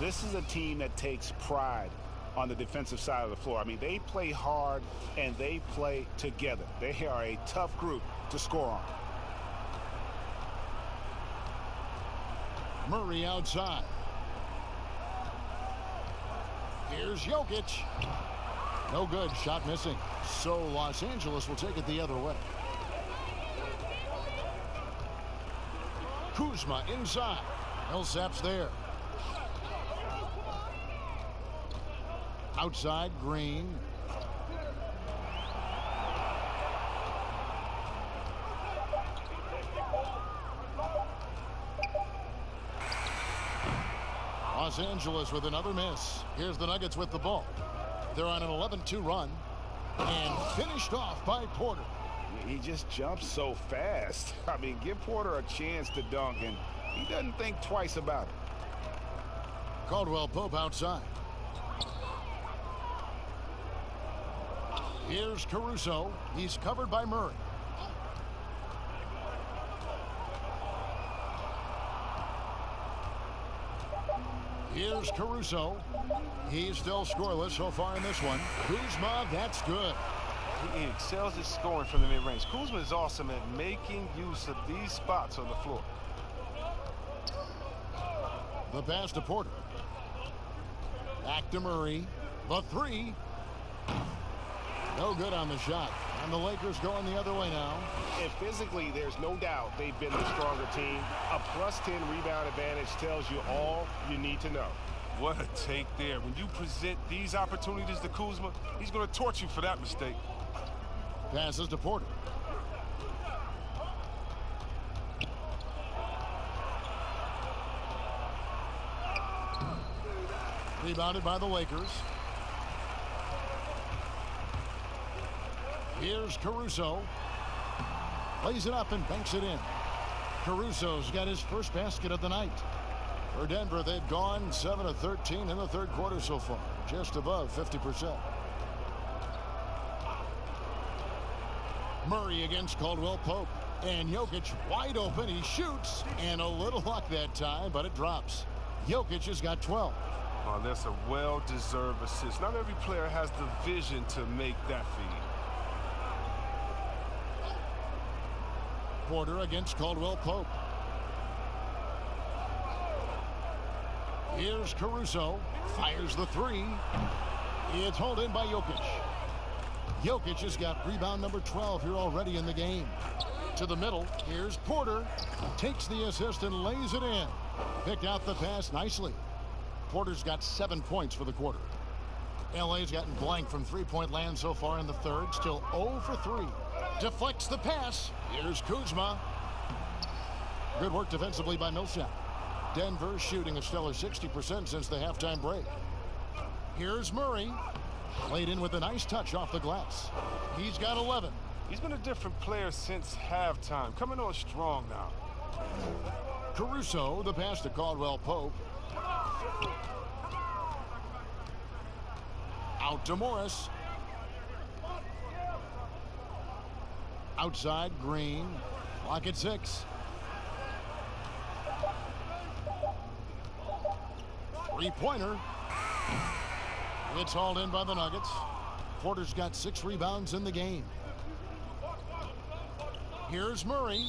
This is a team that takes pride on the defensive side of the floor. I mean, they play hard and they play together. They are a tough group to score on. Murray outside. Here's Jokic. No good. Shot missing. So Los Angeles will take it the other way. Kuzma inside. Millsap's there. Outside, Green. Los Angeles with another miss. Here's the Nuggets with the ball. They're on an 11-2 run. And finished off by Porter. He just jumps so fast. I mean, give Porter a chance to dunk, and he doesn't think twice about it. Caldwell Pope outside. Here's Caruso. He's covered by Murray. Here's Caruso. He's still scoreless so far in this one. Kuzma, that's good. He excels at scoring from the mid-range. Kuzma is awesome at making use of these spots on the floor. The pass to Porter. Back to Murray. The three. No good on the shot. And the Lakers going the other way now. And physically, there's no doubt they've been the stronger team. A +10 rebound advantage tells you all you need to know. What a take there. When you present these opportunities to Kuzma, he's going to torch you for that mistake. Passes to Porter. Rebounded by the Lakers. Here's Caruso. Lays it up and banks it in. Caruso's got his first basket of the night. For Denver, they've gone 7 of 13 in the third quarter so far. Just above 50%. Murray against Caldwell Pope. And Jokic wide open. He shoots. And a little luck that time, but it drops. Jokic has got 12. Oh, that's a well-deserved assist. Not every player has the vision to make that feed. Porter against Caldwell Pope. Here's Caruso. Fires the three. It's hauled in by Jokic. Jokic has got rebound number 12 here already in the game. To the middle. Here's Porter. Takes the assist and lays it in. Picked out the pass nicely. Porter's got 7 points for the quarter. LA's gotten blank from three-point land so far in the third. Still 0 for 3. Deflects the pass. Here's Kuzma. Good work defensively by Millsap. Denver shooting a stellar 60% since the halftime break. Here's Murray. Played in with a nice touch off the glass. He's got 11. He's been a different player since halftime. Coming on strong now. Caruso, the pass to Caldwell Pope. Out to Morris. Outside, Green. Clock at 6. Three-pointer. It's hauled in by the Nuggets. Porter's got 6 rebounds in the game. Here's Murray.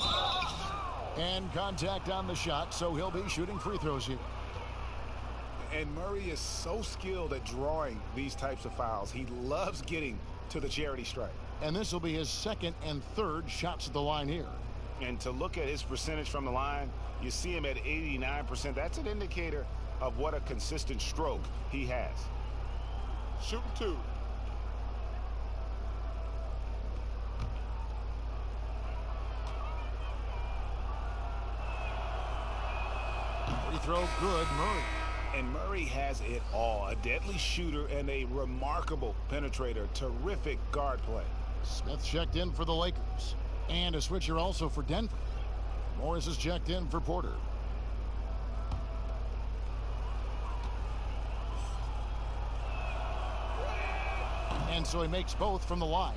And contact on the shot, so he'll be shooting free throws here. And Murray is so skilled at drawing these types of fouls. He loves getting to the charity stripe. And this will be his second and third shots at the line here. And to look at his percentage from the line, you see him at 89%. That's an indicator of what a consistent stroke he has. Shooting 2. Free throw good, Murray. And Murray has it all. A deadly shooter and a remarkable penetrator. Terrific guard play. Smith checked in for the Lakers. And a switcher also for Denver. Morris is checked in for Porter. And so he makes both from the line.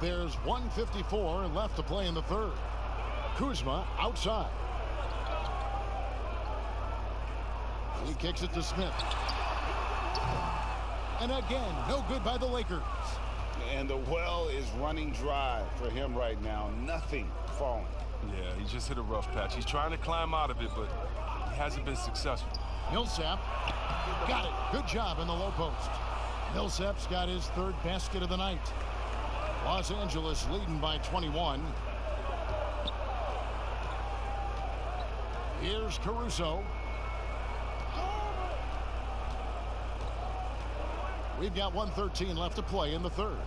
There's 1:54 left to play in the third. Kuzma outside. He kicks it to Smith. And again, no good by the Lakers. And the well is running dry for him right now. Nothing falling. Yeah, he just hit a rough patch. He's trying to climb out of it, but he hasn't been successful. Millsap got it. Good job in the low post. Millsap's got his third basket of the night. Los Angeles leading by 21. Here's Caruso. We've got 1:13 left to play in the third.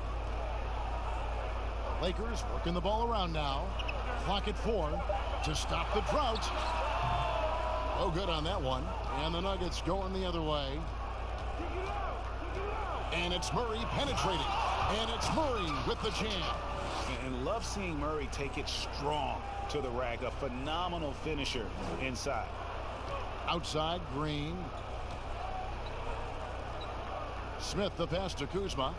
Lakers working the ball around now. Clock at 4 to stop the drought. Oh, good on that one. And the Nuggets going the other way. And it's Murray penetrating. And it's Murray with the jam. And love seeing Murray take it strong to the rack. A phenomenal finisher inside. Outside, Green. Smith the pass to Kuzma.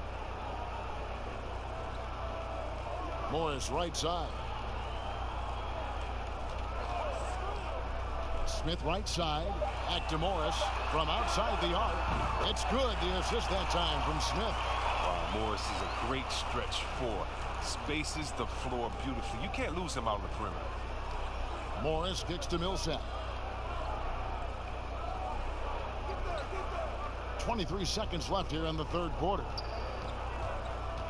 Morris right side. Smith right side. Back to Morris from outside the arc. It's good. The assist that time from Smith. Wow, Morris is a great stretch four. Spaces the floor beautifully. You can't lose him out on the perimeter. Morris kicks to Millsap. 23 seconds left here in the third quarter.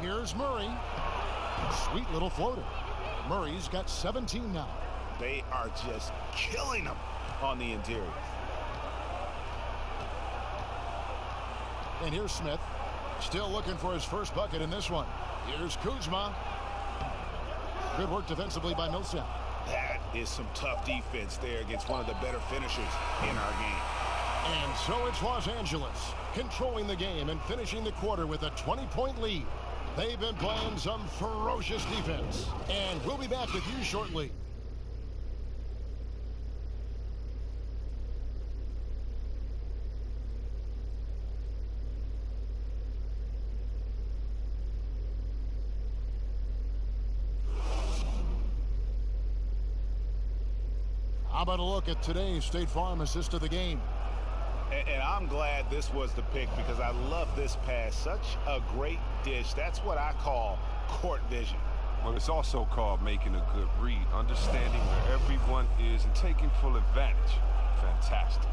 Here's Murray. Sweet little floater. Murray's got 17 now. They are just killing them on the interior. And here's Smith. Still looking for his first bucket in this one. Here's Kuzma. Good work defensively by Millsap. That is some tough defense there against one of the better finishers in our game. And so it's Los Angeles controlling the game and finishing the quarter with a 20-point lead. They've been playing some ferocious defense. And we'll be back with you shortly. How about a look at today's State Farm assist of the game? And I'm glad this was the pick because I love this pass. Such a great dish. That's what I call court vision. Well, it's also called making a good read, understanding where everyone is and taking full advantage. Fantastic.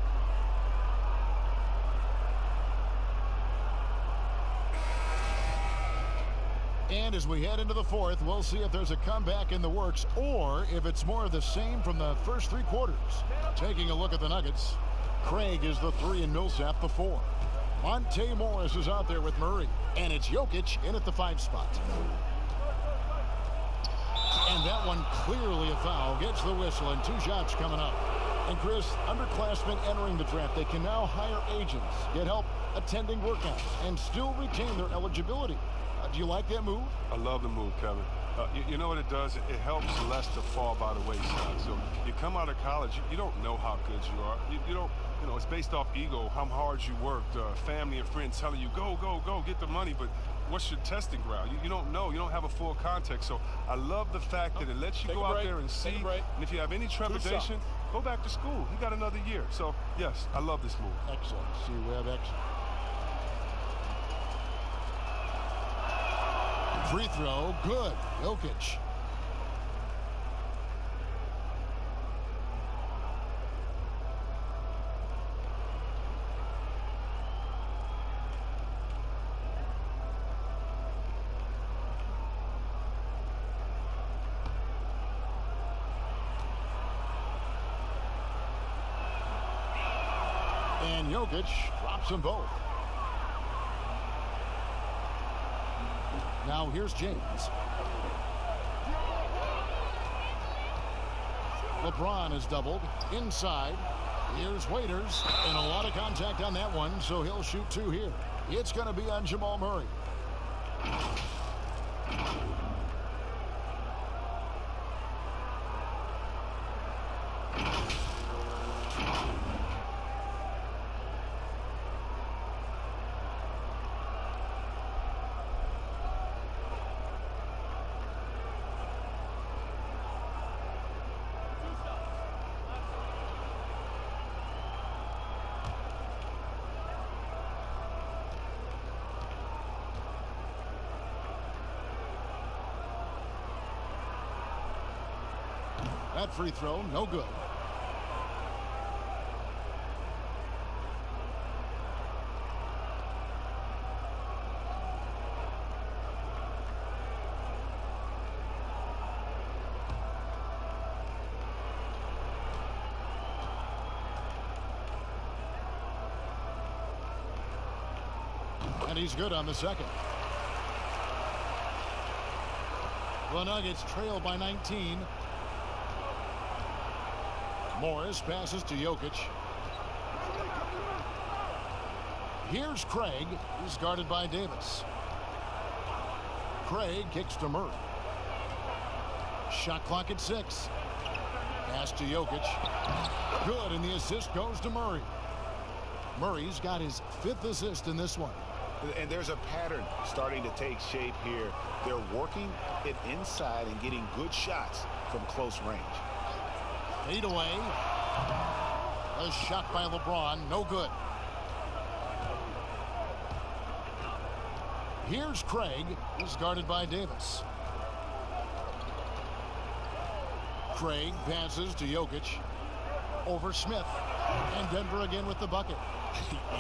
And as we head into the fourth, we'll see if there's a comeback in the works or if it's more of the same from the first three quarters. Taking a look at the Nuggets. Craig is the 3 and Millsap the 4. Monte Morris is out there with Murray. And it's Jokic in at the 5 spot. And that one clearly a foul. Gets the whistle and 2 shots coming up. And Chris, underclassmen entering the draft, they can now hire agents, get help attending workouts, and still retain their eligibility. Do you like that move? I love the move, Kevin. You know what it does? It helps less to fall by the wayside. So you come out of college, you don't know how good you are. You don't, you know, it's based off ego, how hard you worked, family and friends telling you, go, go, go, get the money. But what's your testing ground? You don't know. You don't have a full context. So I love the fact that it lets you go out there and see. And if you have any trepidation, go back to school. You got another year. So, yes, I love this move. Excellent. See, we have excellent. Free throw, good. Jokic. And Jokic drops them both. Now here's James. LeBron is doubled inside. Here's Waiters, and a lot of contact on that one, so he'll shoot 2 here. It's going to be on Jamal Murray. That free throw, no good. And he's good on the second. The Nuggets trail by 19. Morris passes to Jokic. Here's Craig. He's guarded by Davis. Craig kicks to Murray. Shot clock at 6. Pass to Jokic. Good, and the assist goes to Murray. Murray's got his 5th assist in this one. And there's a pattern starting to take shape here. They're working it inside and getting good shots from close range. Fade away. A shot by LeBron, no good. Here's Craig. He's guarded by Davis. Craig passes to Jokic. Over Smith. And Denver again with the bucket.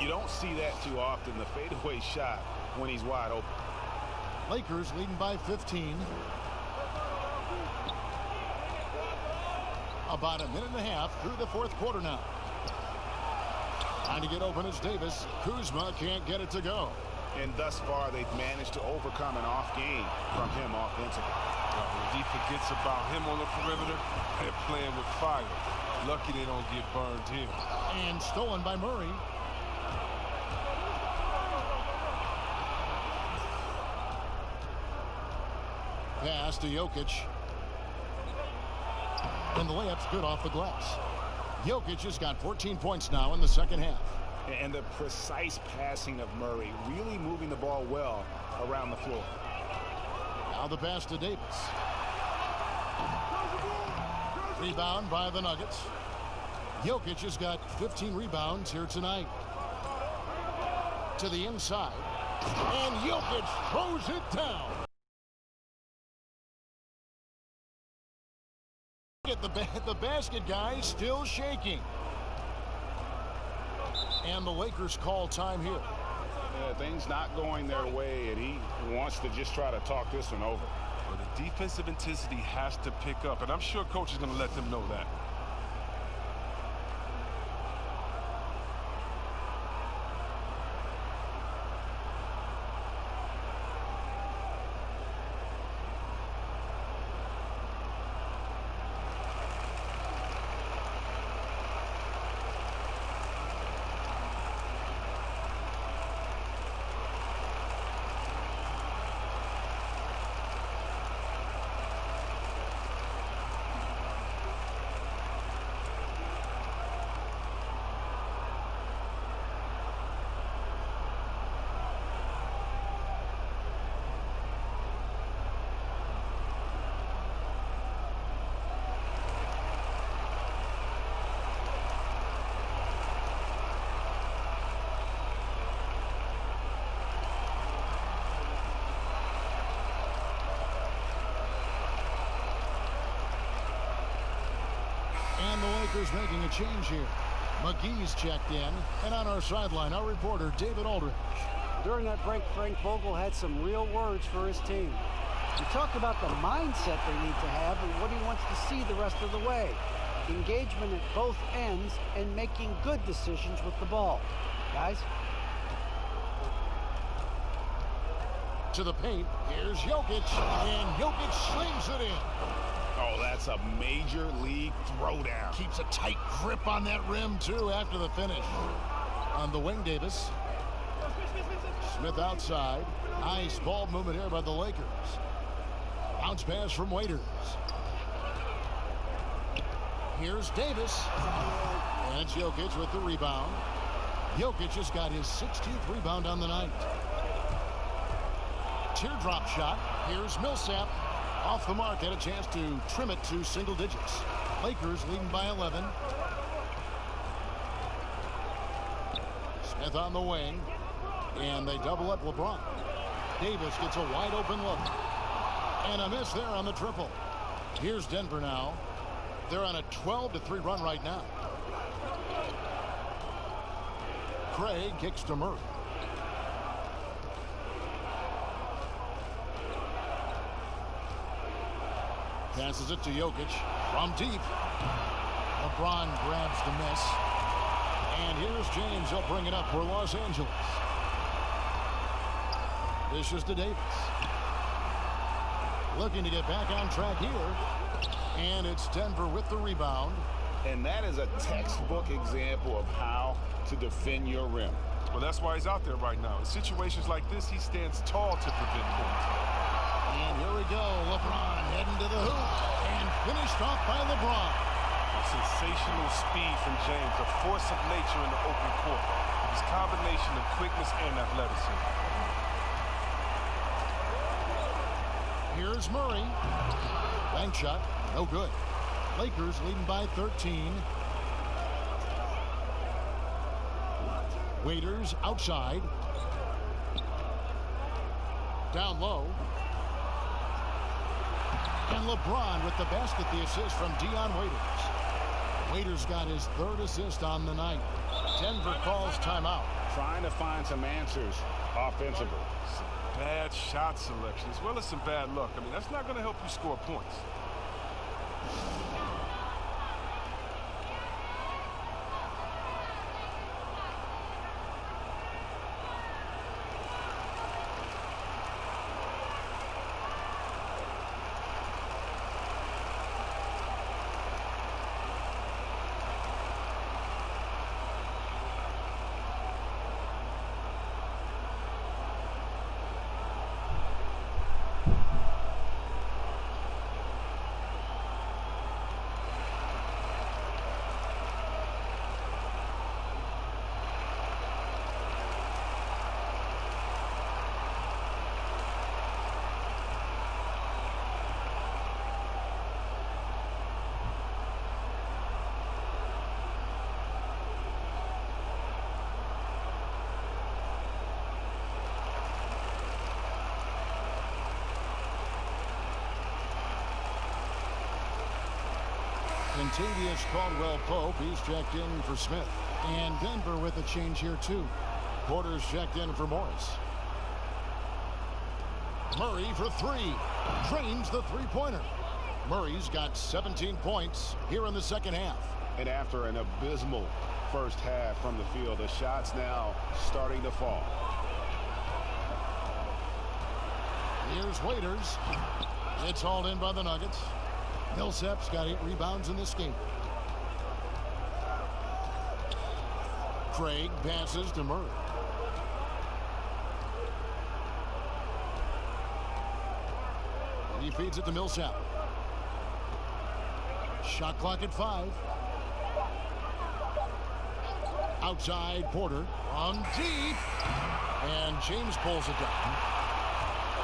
You don't see that too often, the fadeaway shot when he's wide open. Lakers leading by 15. About a minute and a half through the 4th quarter now. Trying to get open is Davis. Kuzma can't get it to go. And thus far, they've managed to overcome an off game from him offensively. When he forgets about him on the perimeter, they're playing with fire. Lucky they don't get burned here. And stolen by Murray. Pass to Jokic. And the layup's good off the glass. Jokic has got 14 points now in the second half. And the precise passing of Murray, really moving the ball well around the floor. Now the pass to Davis. Rebound by the Nuggets. Jokic has got 15 rebounds here tonight. To the inside. And Jokic throws it down. The basket guy still shaking. And the Lakers call time here. Things not going their way, and he wants to just try to talk this one over. Well, the defensive intensity has to pick up, and I'm sure coach is going to let them know that. And the Lakers making a change here. McGee's checked in. And on our sideline, our reporter, David Aldridge. During that break, Frank Vogel had some real words for his team. He talked about the mindset they need to have and what he wants to see the rest of the way. Engagement at both ends and making good decisions with the ball. Guys? To the paint. Here's Jokic. And Jokic slings it in. Oh, that's a major league throwdown. Keeps a tight grip on that rim, too, after the finish. On the wing, Davis. Smith outside. Nice ball movement here by the Lakers. Bounce pass from Waiters. Here's Davis. And it's Jokic with the rebound. Jokic has got his 16th rebound on the night. Teardrop shot. Here's Millsap. Off the mark, had a chance to trim it to single digits. Lakers leading by 11. Smith on the wing. And they double up LeBron. Davis gets a wide open look. And a miss there on the triple. Here's Denver now. They're on a 12-3 run right now. Craig kicks to Murray. Passes it to Jokic from deep. LeBron grabs the miss. And here's James. He'll bring it up for Los Angeles. Dishes to Davis. Looking to get back on track here. And it's Denver with the rebound. And that is a textbook example of how to defend your rim. Well, that's why he's out there right now. In situations like this, he stands tall to prevent points. And here we go. LeBron heading to the hoop. And finished off by LeBron. A sensational speed from James, a force of nature in the open court. His combination of quickness and athleticism. Here's Murray. Bank shot. No good. Lakers leading by 13. Waiters outside. Down low. And LeBron with the basket, the assist from Dion Waiters. Waiters got his third assist on the night. Denver calls timeout. Trying to find some answers offensively. Some bad shot selection as well as some bad luck. I mean, that's not going to help you score points. Contavious Caldwell-Pope, he's checked in for Smith. And Denver with a change here, too. Porter's checked in for Morris. Murray for three. Drains the three-pointer. Murray's got 17 points here in the second half. And after an abysmal first half from the field, the shots now starting to fall. Here's Waiters. It's hauled in by the Nuggets. Millsap's got 8 rebounds in this game. Craig passes to Murray. He feeds it to Millsap. Shot clock at 5. Outside Porter on deep. And James pulls it down.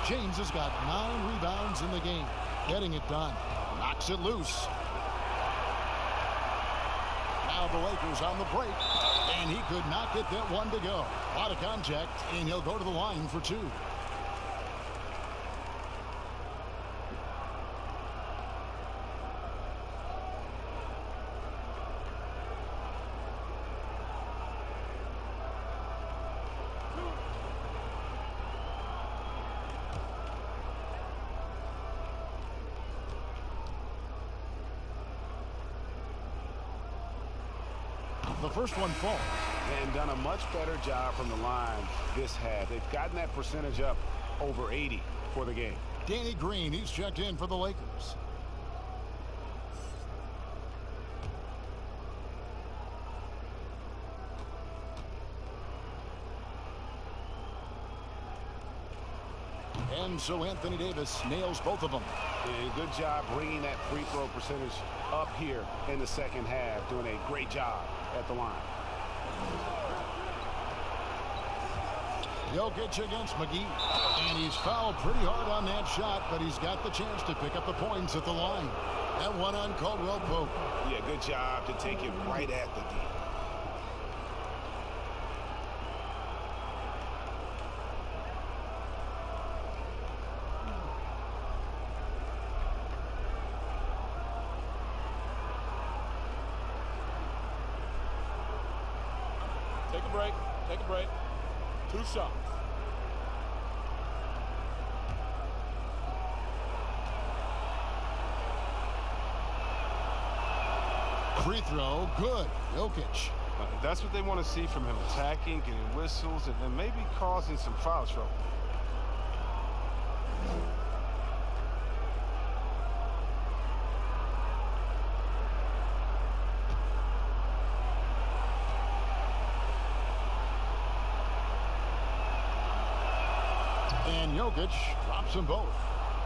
James has got 9 rebounds in the game. Getting it done. Knocks it loose. Now the Lakers on the break. And he could not get that one to go. A lot of contact, and he'll go to the line for 2. The first one falls. And done a much better job from the line this half. They've gotten that percentage up over 80 for the game. Danny Green, he's checked in for the Lakers. And so Anthony Davis nails both of them. And good job bringing that free throw percentage up here in the second half. Doing a great job at the line. Jokic against McGee. And he's fouled pretty hard on that shot, but he's got the chance to pick up the points at the line. That one on Caldwell-Pope. Yeah, good job to take it right at the D. Take a break. Take a break. 2 shots. Free throw, good. Jokic. That's what they want to see from him, attacking, getting whistles, and maybe causing some foul trouble. And Jokic drops them both.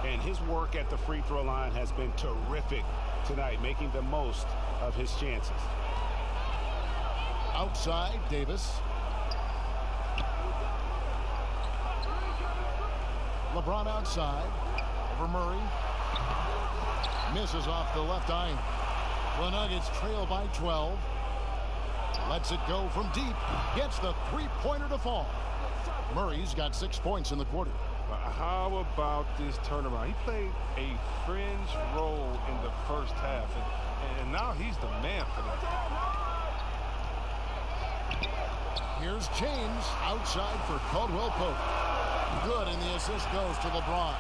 And his work at the free throw line has been terrific tonight, making the most of his chances. Outside, Davis. LeBron outside. Over Murray. Misses off the left iron. The Nuggets trail by 12. Lets it go from deep. Gets the three-pointer to fall. Murray's got 6 points in the quarter. How about this turnaround? He played a fringe role in the first half, and now he's the man for that. Here's James outside for Caldwell Pope. Good, and the assist goes to LeBron.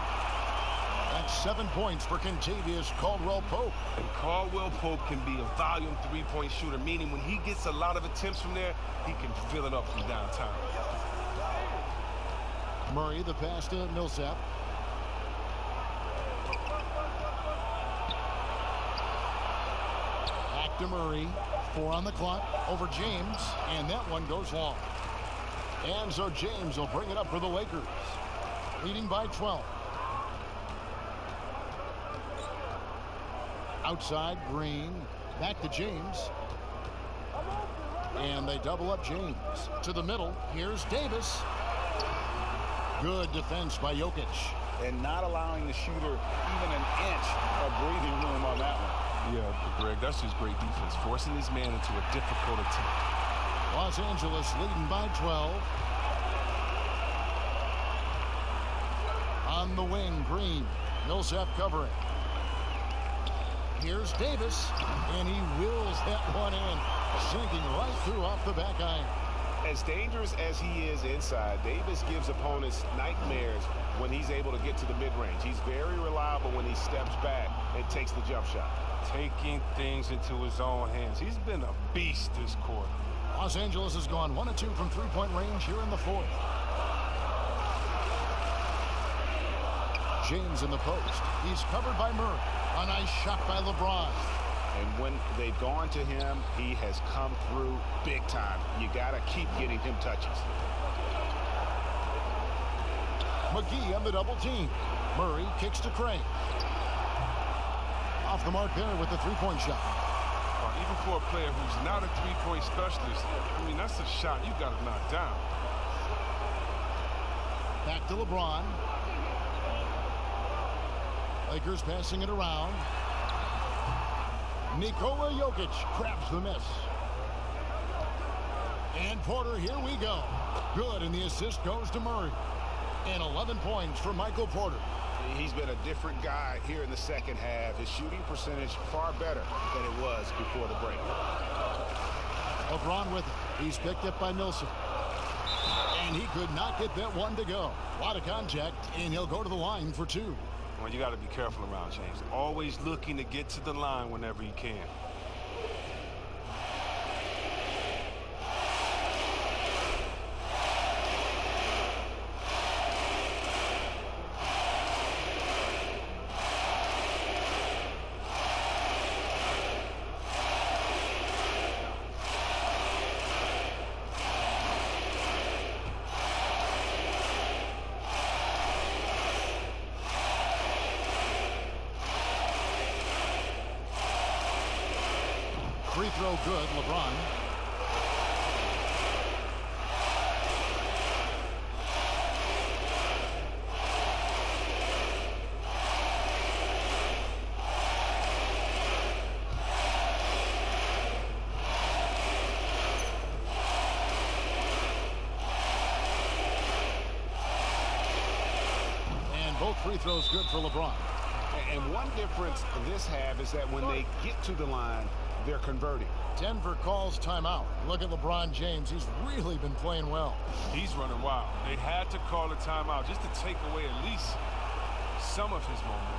That's 7 points for Kentavious Caldwell Pope. And Caldwell Pope can be a volume three-point shooter, meaning when he gets a lot of attempts from there, he can fill it up from downtown. Murray, the pass to Millsap. Back to Murray. 4 on the clock. Over James. And that one goes long. And so James will bring it up for the Lakers. Leading by 12. Outside, Green. Back to James. And they double up James. To the middle. Here's Davis. Good defense by Jokic. And not allowing the shooter even an inch of breathing room on that one. Yeah, Greg, that's just great defense. Forcing his man into a difficult attempt. Los Angeles leading by 12. On the wing, Green. Millsap covering. Here's Davis. And he wills that one in. Sinking right through off the back iron. As dangerous as he is inside, Davis gives opponents nightmares when he's able to get to the mid-range. He's very reliable when he steps back and takes the jump shot. Taking things into his own hands. He's been a beast this quarter. Los Angeles has gone 1 of 2 from three-point range here in the fourth. James in the post. He's covered by Murray. A nice shot by LeBron. And when they've gone to him, he has come through big time. You got to keep getting him touches. McGee on the double team. Murray kicks to Crane. Off the mark there with the three-point shot. Even for a player who's not a three-point specialist, I mean, that's a shot you got to knock down. Back to LeBron. Lakers passing it around. Nikola Jokic grabs the miss. And Porter, here we go. Good, and the assist goes to Murray. And 11 points for Michael Porter. He's been a different guy here in the second half. His shooting percentage far better than it was before the break. LeBron with it. He's picked up by Millsap. And he could not get that one to go. A lot of contact, and he'll go to the line for 2. Well, you got to be careful around James. Always looking to get to the line whenever he can. Free throw good, LeBron. And both free throws good for LeBron. And one difference this half is that when they get to the line, they're converting. Denver calls timeout. Look at LeBron James. He's really been playing well. He's running wild. They had to call a timeout just to take away at least some of his momentum.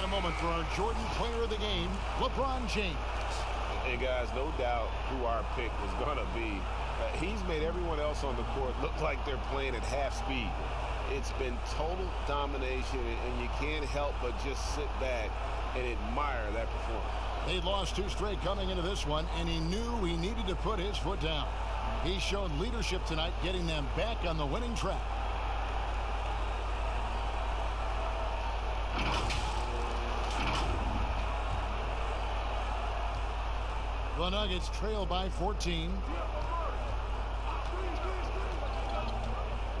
a moment for our Jordan Player of the Game, LeBron James. Hey, guys, no doubt who our pick was going to be. He's made everyone else on the court look like they're playing at half speed. It's been total domination, and you can't help but just sit back and admire that performance. They lost 2 straight coming into this one, and he knew he needed to put his foot down. He showed leadership tonight, getting them back on the winning track. The Nuggets trail by 14.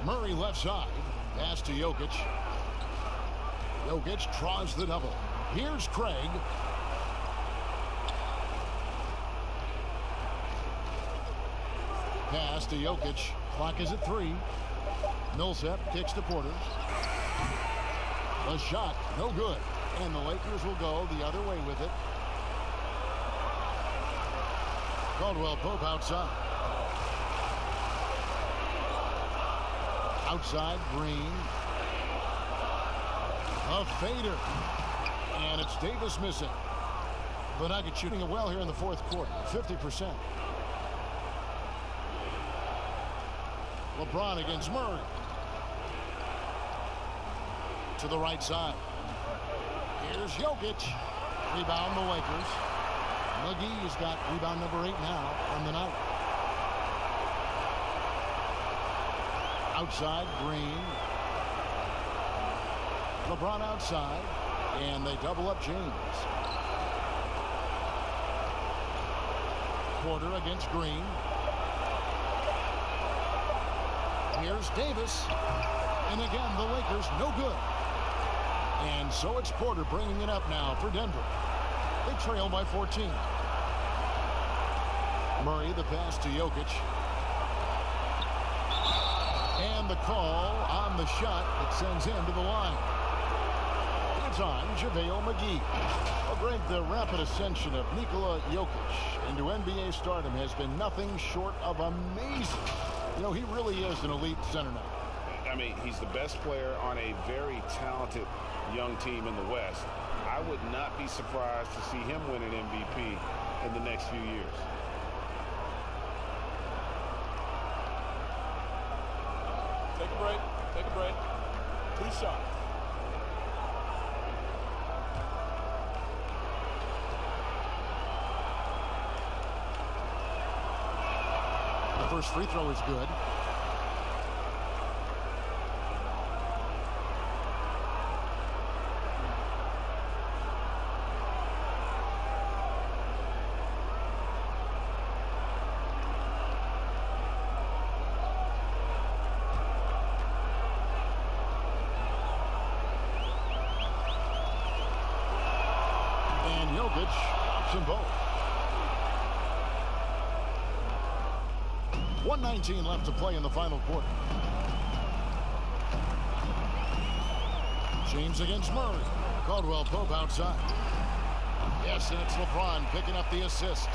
Murray left side. Pass to Jokic. Jokic draws the double. Here's Craig. Pass to Jokic. Clock is at 3. Millsap kicks to Porter. The shot, no good. And the Lakers will go the other way with it. Caldwell Pope outside. Outside, Green. A fader. And it's Davis missing. The Nuggets shooting it well here in the fourth quarter. 50%. LeBron against Murray. To the right side. Here's Jokic. Rebound the Lakers. McGee's got rebound number 8 now on the night. Outside, Green. LeBron outside. And they double up James. Porter against Green. Here's Davis. And again, the Lakers no good. And so it's Porter bringing it up now for Denver. They trail by 14. Murray, the pass to Jokic. And the call on the shot that sends him to the line. It's on JaVale McGee. Well, Greg, the rapid ascension of Nikola Jokic into NBA stardom has been nothing short of amazing. You know, he really is an elite center now. I mean, he's the best player on a very talented young team in the West. I would not be surprised to see him win an MVP in the next few years. Take a break. Take a break. 2 shots. The first free throw is good. Jokic stops them both. 1:19 left to play in the final quarter. James against Murray. Caldwell Pope outside. Yes, and it's LeBron picking up the assist.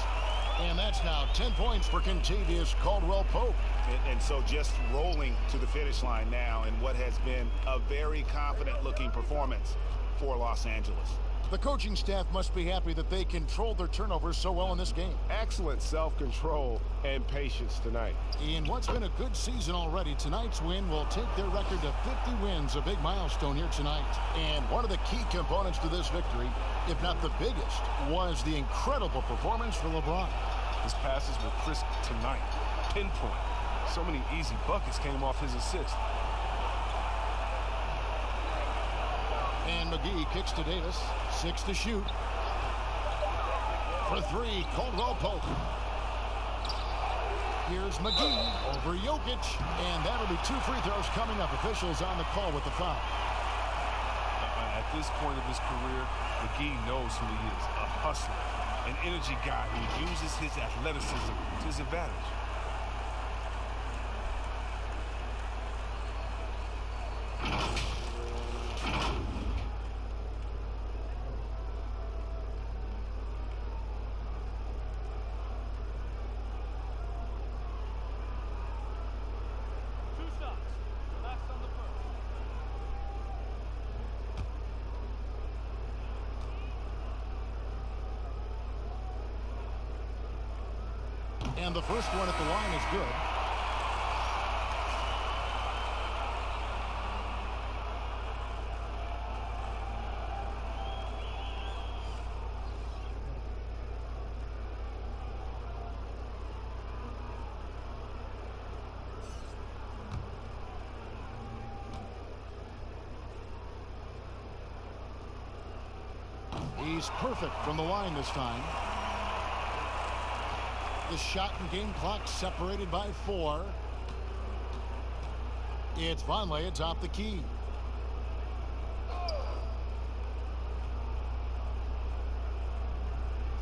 And that's now 10 points for Kentavious Caldwell Pope. And so just rolling to the finish line now in what has been a very confident-looking performance for Los Angeles. The coaching staff must be happy that they controlled their turnovers so well in this game. Excellent self-control and patience tonight. In what's been a good season already, tonight's win will take their record to 50 wins, a big milestone here tonight. And one of the key components to this victory, if not the biggest, was the incredible performance for LeBron. His passes were crisp tonight. Pinpoint. So many easy buckets came off his assist. And McGee kicks to Davis. 6 to shoot. For 3, Caldwell Pope. Here's McGee over Jokic. And that'll be 2 free throws coming up. Officials on the call with the foul. At this point of his career, McGee knows who he is. A hustler. An energy guy who uses his athleticism to his advantage. And the first one at the line is good. He's perfect from the line this time. The shot and game clock separated by 4. It's Vonleh atop the key.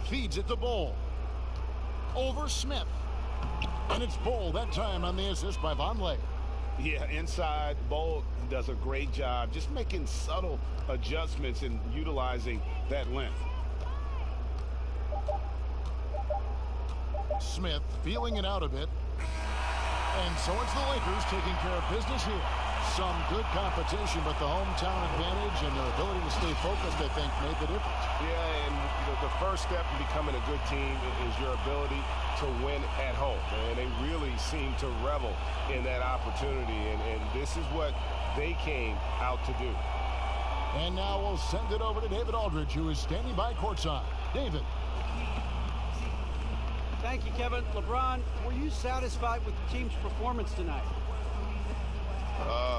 Feeds it to Bol. Over Smith. And it's Bol that time on the assist by Vonleh. Yeah, inside, Bol does a great job just making subtle adjustments and utilizing that length. Smith feeling it out a bit. And so it's the Lakers taking care of business here. Some good competition, but the hometown advantage and their ability to stay focused, I think, made the difference. Yeah, and the first step in becoming a good team is your ability to win at home. And they really seem to revel in that opportunity, and this is what they came out to do. And now we'll send it over to David Aldridge, who is standing by courtside. David. Thank you, Kevin. LeBron, were you satisfied with the team's performance tonight?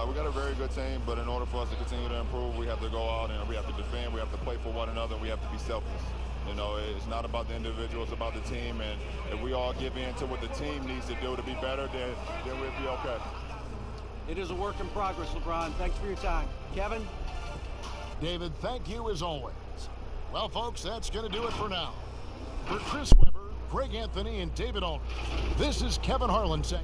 We got a very good team, but in order for us to continue to improve, we have to go out and we have to defend, we have to play for one another, and we have to be selfless. You know, it's not about the individual, it's about the team, and if we all give in to what the team needs to do to be better, then we'll be okay. It is a work in progress, LeBron. Thanks for your time. Kevin? David, thank you as always. Well, folks, that's going to do it for now. For Chris Webber, Greg Anthony, and David Aldridge, this is Kevin Harlan saying